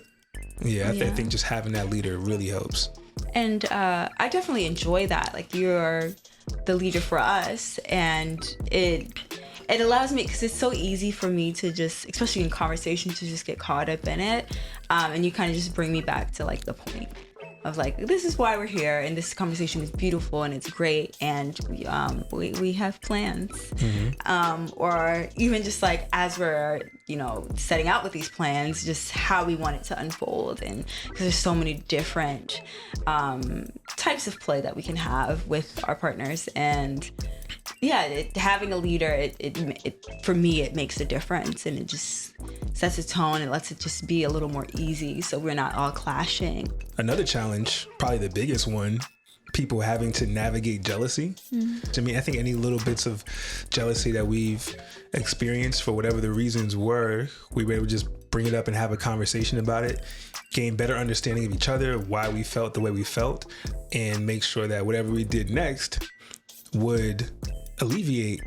I think just having that leader really helps. And I definitely enjoy that. Like, you're the leader for us, and it allows me, because it's so easy for me to just, especially in conversation, to just get caught up in it. And you kind of just bring me back to like the point of like, this is why we're here, and this conversation is beautiful and it's great, and we have plans. Mm-hmm. Or even just like as we're setting out with these plans, just how we want it to unfold, and because there's so many different types of play that we can have with our partners. And having a leader, it for me, it makes a difference, and it just sets a tone and lets it just be a little more easy, so we're not all clashing. Another challenge, probably the biggest one, people having to navigate jealousy. Mm-hmm. I mean, I think any little bits of jealousy that we've experienced, for whatever the reasons were, we were able to just bring it up and have a conversation about it, gain better understanding of each other, why we felt the way we felt, and make sure that whatever we did next would alleviate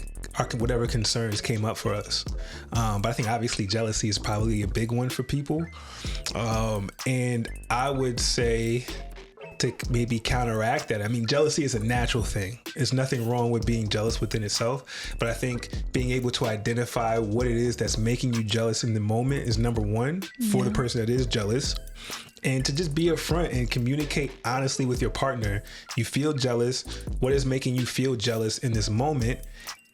whatever concerns came up for us. But I think obviously jealousy is probably a big one for people. And I would say, to maybe counteract that, I mean, jealousy is a natural thing. There's nothing wrong with being jealous within itself. But I think being able to identify what it is that's making you jealous in the moment is number one for the person that is jealous. And to just be upfront and communicate honestly with your partner. You feel jealous. What is making you feel jealous in this moment?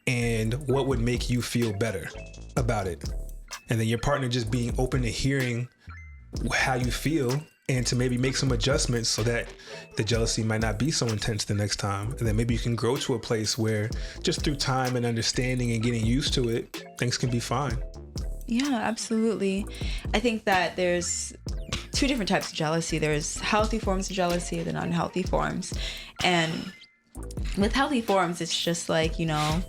And what would make you feel better about it? And then your partner just being open to hearing how you feel and to maybe make some adjustments so that the jealousy might not be so intense the next time. And then maybe you can grow to a place where just through time and understanding and getting used to it, things can be fine. Yeah, absolutely. I think that there's two different types of jealousy. There's healthy forms of jealousy and then unhealthy forms. And with healthy forms, it's just like, you know,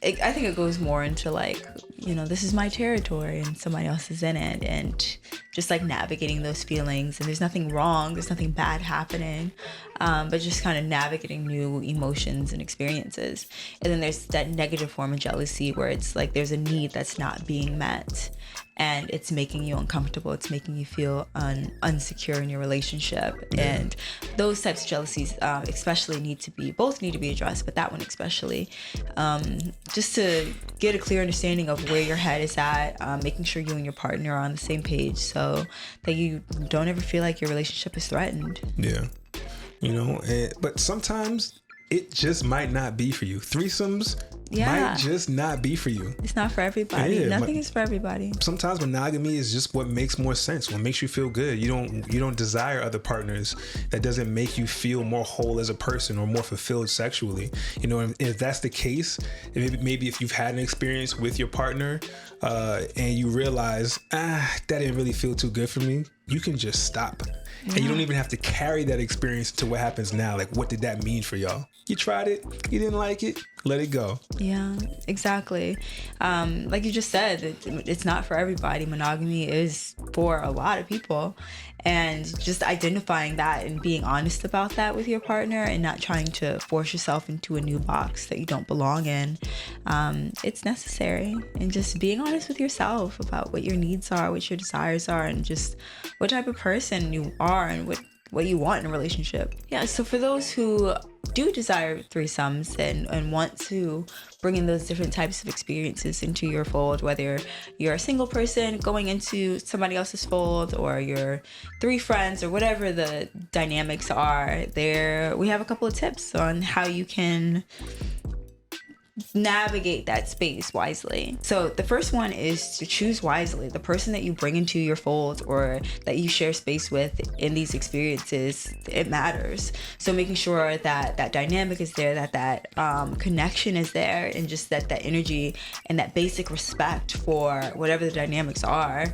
I think it goes more into like, you know, this is my territory and somebody else is in it, and just like navigating those feelings. And there's nothing wrong, there's nothing bad happening, but just kind of navigating new emotions and experiences. And then there's that negative form of jealousy where it's like there's a need that's not being met and it's making you uncomfortable. It's making you feel unsecure in your relationship. And those types of jealousies especially both need to be addressed, but that one especially, just to get a clear understanding of where your head is at, making sure you and your partner are on the same page so that you don't ever feel like your relationship is threatened. Yeah. You know, but sometimes it just might not be for you. Threesomes might just not be for you. It's not for everybody. Yeah, Nothing is for everybody. Sometimes monogamy is just what makes more sense, what makes you feel good. You don't desire other partners that doesn't make you feel more whole as a person or more fulfilled sexually. You know, and if that's the case, maybe if you've had an experience with your partner and you realize, that didn't really feel too good for me, you can just stop. Yeah. And you don't even have to carry that experience to what happens now. Like, what did that mean for y'all? You tried it, you didn't like it, let it go. Yeah, exactly. Like you just said, it's not for everybody. Monogamy is for a lot of people. And just identifying that and being honest about that with your partner and not trying to force yourself into a new box that you don't belong in. It's necessary. And just being honest with yourself about what your needs are, what your desires are, and just what type of person you are and what you want in a relationship. Yeah, so for those who do desire threesomes and want to bring in those different types of experiences into your fold, whether you're a single person going into somebody else's fold or you're three friends or whatever the dynamics are, we have a couple of tips on how you can navigate that space wisely. So the first one is to choose wisely. The person that you bring into your fold or that you share space with in these experiences, it matters. So making sure that that dynamic is there, that connection is there, and just that energy and that basic respect for whatever the dynamics are,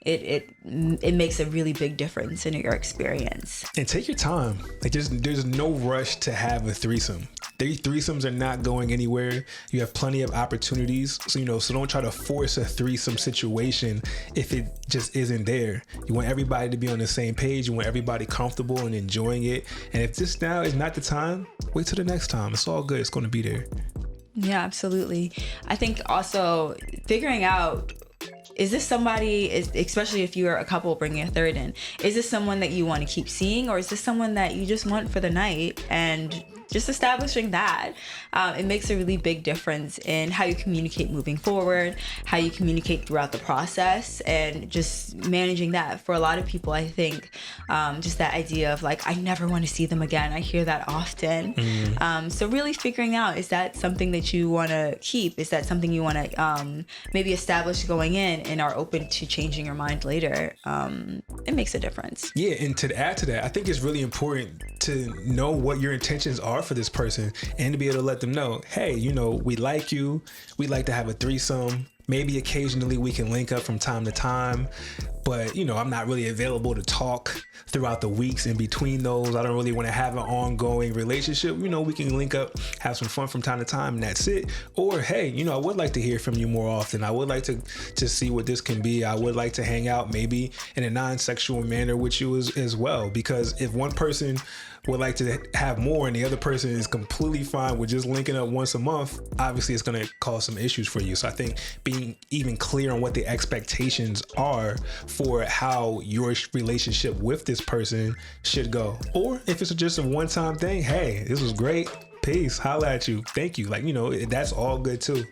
it makes a really big difference in your experience. And take your time. Like there's no rush to have a threesome. Threesomes are not going anywhere. You have plenty of opportunities. So don't try to force a threesome situation if it just isn't there. You want everybody to be on the same page. You want everybody comfortable and enjoying it. And if this now is not the time, wait till the next time. It's all good. It's going to be there. Yeah, absolutely. I think also figuring out, is this somebody, especially if you're a couple bringing a third in, is this someone that you want to keep seeing, or is this someone that you just want for the night? And just establishing that, it makes a really big difference in how you communicate moving forward, how you communicate throughout the process, and just managing that. For a lot of people, I think just that idea of like, I never want to see them again. I hear that often. So really figuring out, is that something that you want to keep? Is that something you want to maybe establish going in and are open to changing your mind later? It makes a difference. Yeah, and to add to that, I think it's really important to know what your intentions are for this person and to be able to let them know, hey, we like you, we like to have a threesome. Maybe occasionally we can link up from time to time, but I'm not really available to talk throughout the weeks in between those. I don't really want to have an ongoing relationship. We can link up, have some fun from time to time, and that's it. Or hey, I would like to hear from you more often. I would like to see what this can be. I would like to hang out maybe in a non-sexual manner with you as well. Because if one person would like to have more and the other person is completely fine with just linking up once a month, obviously it's going to cause some issues for you. So I think being even clear on what the expectations are for how your relationship with this person should go. Or if it's just a one-time thing, hey, this was great, peace, holla at you, thank you. Like, that's all good too.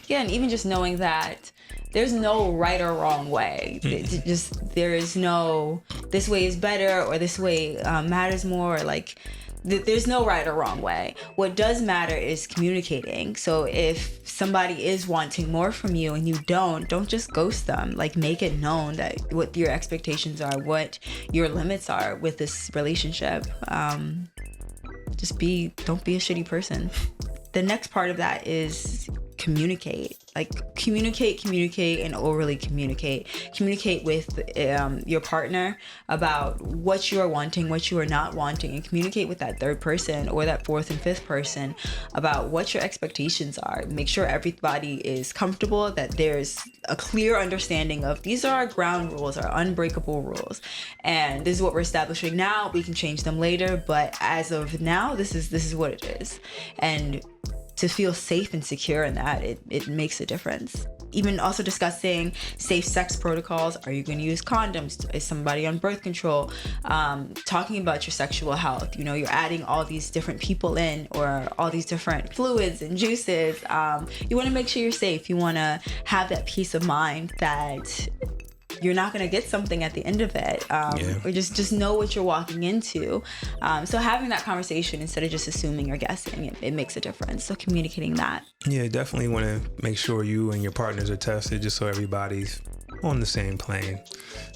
Yeah, and even just knowing that there's no right or wrong way. There is no this way is better or this way matters more. Like there's no right or wrong way. What does matter is communicating. So if somebody is wanting more from you and you don't just ghost them. Like make it known that what your expectations are, what your limits are with this relationship. Don't be a shitty person. The next part of that is communicate. Like communicate and overly communicate. Communicate with your partner about what you are wanting, what you are not wanting, and communicate with that third person or that fourth and fifth person about what your expectations are. Make sure everybody is comfortable, that there's a clear understanding of these are our ground rules, our unbreakable rules, and this is what we're establishing now. We can change them later, but as of now, this is what it is. And to feel safe and secure in that, it makes a difference. Even also discussing safe sex protocols. Are you going to use condoms? Is somebody on birth control? Talking about your sexual health. You're adding all these different people in, or all these different fluids and juices. You want to make sure you're safe. You want to have that peace of mind that you're not going to get something at the end of it, or just know what you're walking into. So having that conversation instead of just assuming or guessing, it makes a difference. So communicating that. Yeah, definitely want to make sure you and your partners are tested, just so everybody's on the same plane.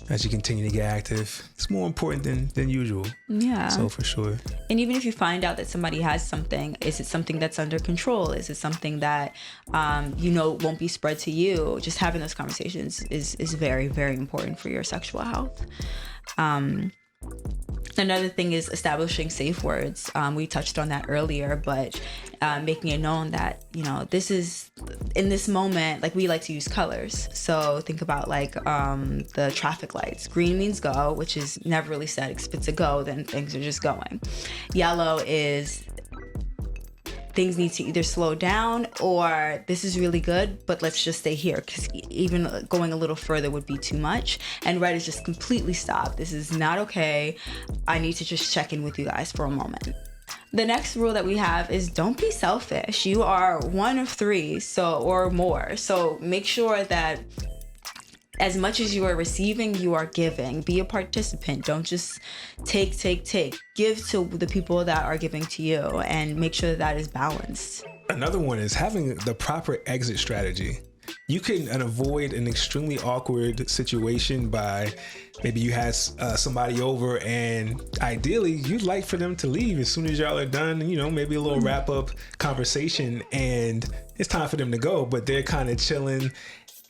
As you continue to get active, it's more important than usual. Yeah. So for sure. And even if you find out that somebody has something, is it something that's under control? Is it something that won't be spread to you? Just having those conversations is very, very important for your sexual health. Another thing is establishing safe words. We touched on that earlier, but making it known that, this is, in this moment, like we like to use colors. So think about like the traffic lights. Green means go, which is never really said. If it's a go, then things are just going. Yellow is things need to either slow down, or this is really good, but let's just stay here, because even going a little further would be too much. And red is just completely stop. This is not okay. I need to just check in with you guys for a moment. The next rule that we have is don't be selfish. You are one of three, or more. So make sure that as much as you are receiving, you are giving. Be a participant. Don't just take. Give to the people that are giving to you, and make sure that is balanced. Another one is having the proper exit strategy. You can avoid an extremely awkward situation by maybe you had somebody over, and ideally you'd like for them to leave as soon as y'all are done, maybe a little wrap up conversation, and it's time for them to go, but they're kind of chilling,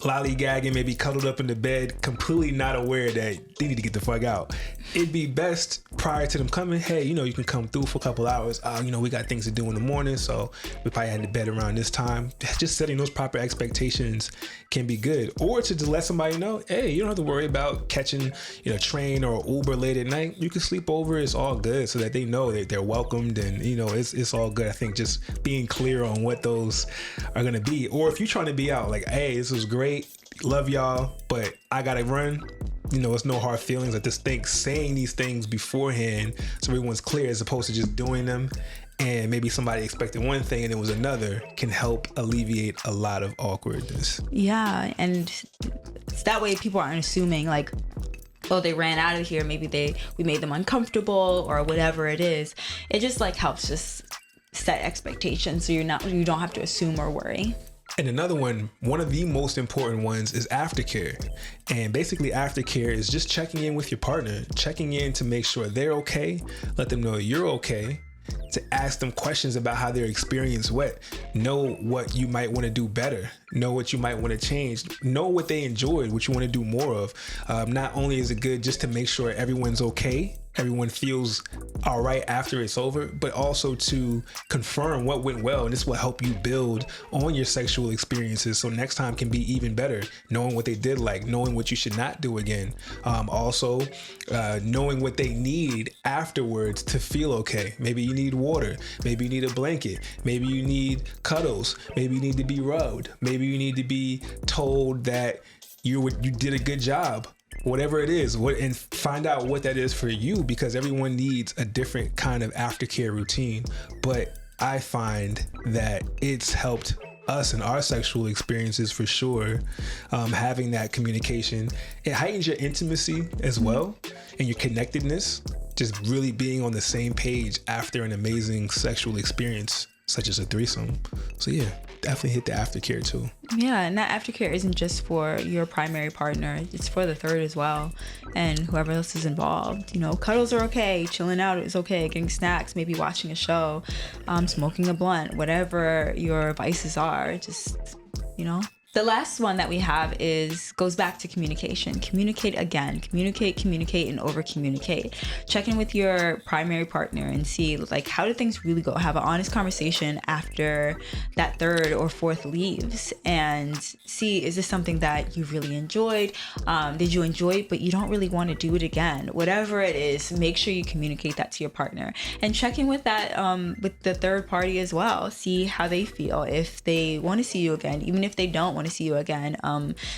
lollygagging, maybe cuddled up in the bed, completely not aware that they need to get the fuck out. It'd be best prior to them coming, hey, you can come through for a couple hours. We got things to do in the morning, so we probably head to bed around this time. Just setting those proper expectations can be good. Or to just let somebody know, hey, you don't have to worry about catching a train or Uber late at night. You can sleep over, it's all good, so that they know that they're welcomed, and it's all good. I think just being clear on what those are gonna be. Or if you're trying to be out, like, hey, this was great, love y'all, but I gotta run. It's no hard feelings. I just think saying these things beforehand so everyone's clear, as opposed to just doing them and maybe somebody expected one thing and it was another, can help alleviate a lot of awkwardness. Yeah, and it's that way people aren't assuming like, oh, they ran out of here, maybe we made them uncomfortable or whatever it is. It just like helps just set expectations so you don't have to assume or worry. And another one of the most important ones is aftercare. And basically aftercare is just checking in with your partner, checking in to make sure they're okay, let them know you're okay, to ask them questions about how their experience went, know what you might want to do better, know what you might want to change, know what they enjoyed, what you want to do more of. Not only is it good just to make sure everyone's okay, everyone feels all right after it's over, but also to confirm what went well, and this will help you build on your sexual experiences so next time can be even better, knowing what they did like, knowing what you should not do again. Also knowing what they need afterwards to feel okay. Maybe you need water, maybe you need a blanket, maybe you need cuddles, maybe you need to be rubbed, maybe you need to be told that you did a good job. Whatever it is, and find out what that is for you, because everyone needs a different kind of aftercare routine. But I find that it's helped us and our sexual experiences for sure. Having that communication, it heightens your intimacy as well and your connectedness. Just really being on the same page after an amazing sexual experience, such as a threesome. So yeah, definitely hit the aftercare too. Yeah, and that aftercare isn't just for your primary partner, it's for the third as well, and whoever else is involved. You know, cuddles are okay, chilling out is okay, getting snacks, maybe watching a show, smoking a blunt, whatever your vices are, just, you know. The last one that we have goes back to communication. Communicate again. Communicate, and over communicate. Check in with your primary partner and see, like, how do things really go? Have an honest conversation after that third or fourth leaves and see, is this something that you really enjoyed? Did you enjoy it, but you don't really want to do it again? Whatever it is, make sure you communicate that to your partner and check in with that, with the third party as well. See how they feel, if they want to see you again, even if they don't want to see you again.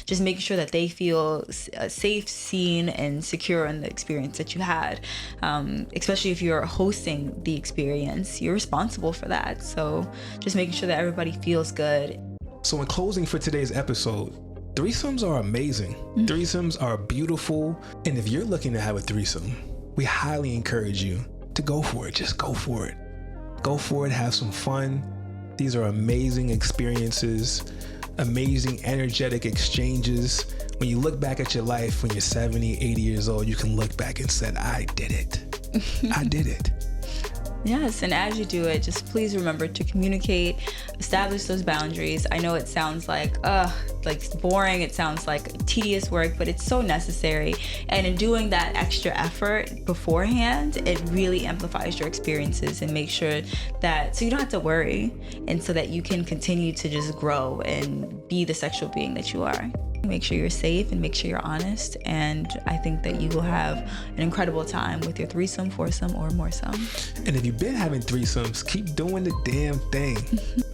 Just making sure that they feel safe, seen, and secure in the experience that you had. Especially if you're hosting the experience, you're responsible for that. So just making sure that everybody feels good. So in closing for today's episode, threesomes are amazing. Threesomes are beautiful. And if you're looking to have a threesome, we highly encourage you to go for it. Just go for it. Go for it. Have some fun. These are amazing experiences. Amazing energetic exchanges. When you look back at your life when you're 70, 80 years old, you can look back and say, I did it. I did it. Yes, and as you do it, just please remember to communicate, establish those boundaries. I know it sounds like boring, it sounds like tedious work, but it's so necessary. And in doing that extra effort beforehand, it really amplifies your experiences and makes sure that, so you don't have to worry, and so that you can continue to just grow and be the sexual being that you are. Make sure you're safe and make sure you're honest, and I think that you will have an incredible time with your threesome, foursome, or moresome. And if you've been having threesomes, keep doing the damn thing.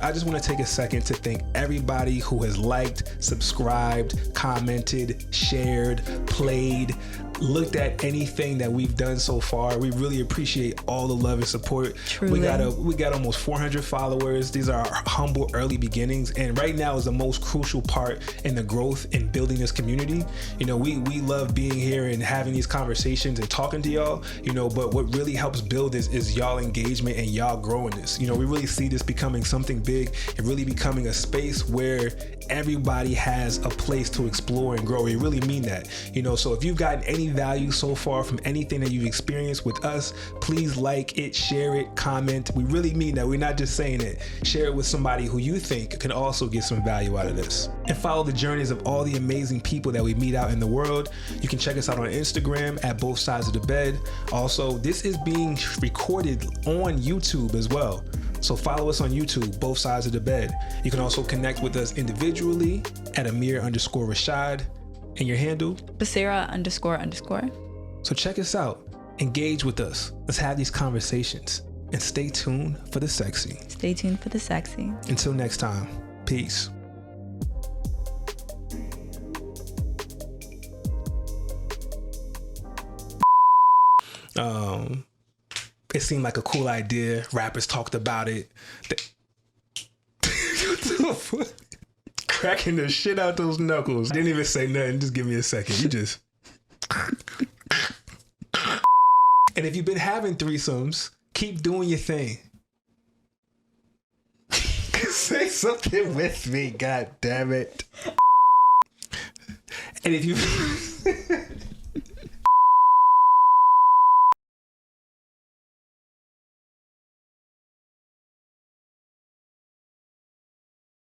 I just want to take a second to thank everybody who has liked, subscribed, commented, shared, played, looked at anything that we've done so far. We really appreciate all the love and support. Truly. We got almost 400 followers. These are our humble early beginnings, and right now is the most crucial part in the growth and building this community. You know, we love being here and having these conversations and talking to y'all, you know, but what really helps build this is y'all engagement and y'all growing this. You know, we really see this becoming something big and really becoming a space where everybody has a place to explore and grow. We really mean that, you know. So if you've gotten any value so far from anything that you've experienced with us, please like it, share it, comment. We really mean that. We're not just saying it. Share it with somebody who you think can also get some value out of this. And follow the journeys of all the amazing people that we meet out in the world. You can check us out on Instagram at Both Sides of the Bed. Also, this is being recorded on YouTube as well. So follow us on YouTube, Both Sides of the Bed. You can also connect with us individually at Ahmir_Rashad. And your handle? Basirah__. So check us out. Engage with us. Let's have these conversations. And stay tuned for the sexy. Stay tuned for the sexy. Until next time, peace. It seemed like a cool idea. Rappers talked about it. Cracking the shit out those knuckles. Didn't even say nothing. Just give me a second. You just. And if you've been having threesomes, keep doing your thing. Say something with me, god damn it. And if you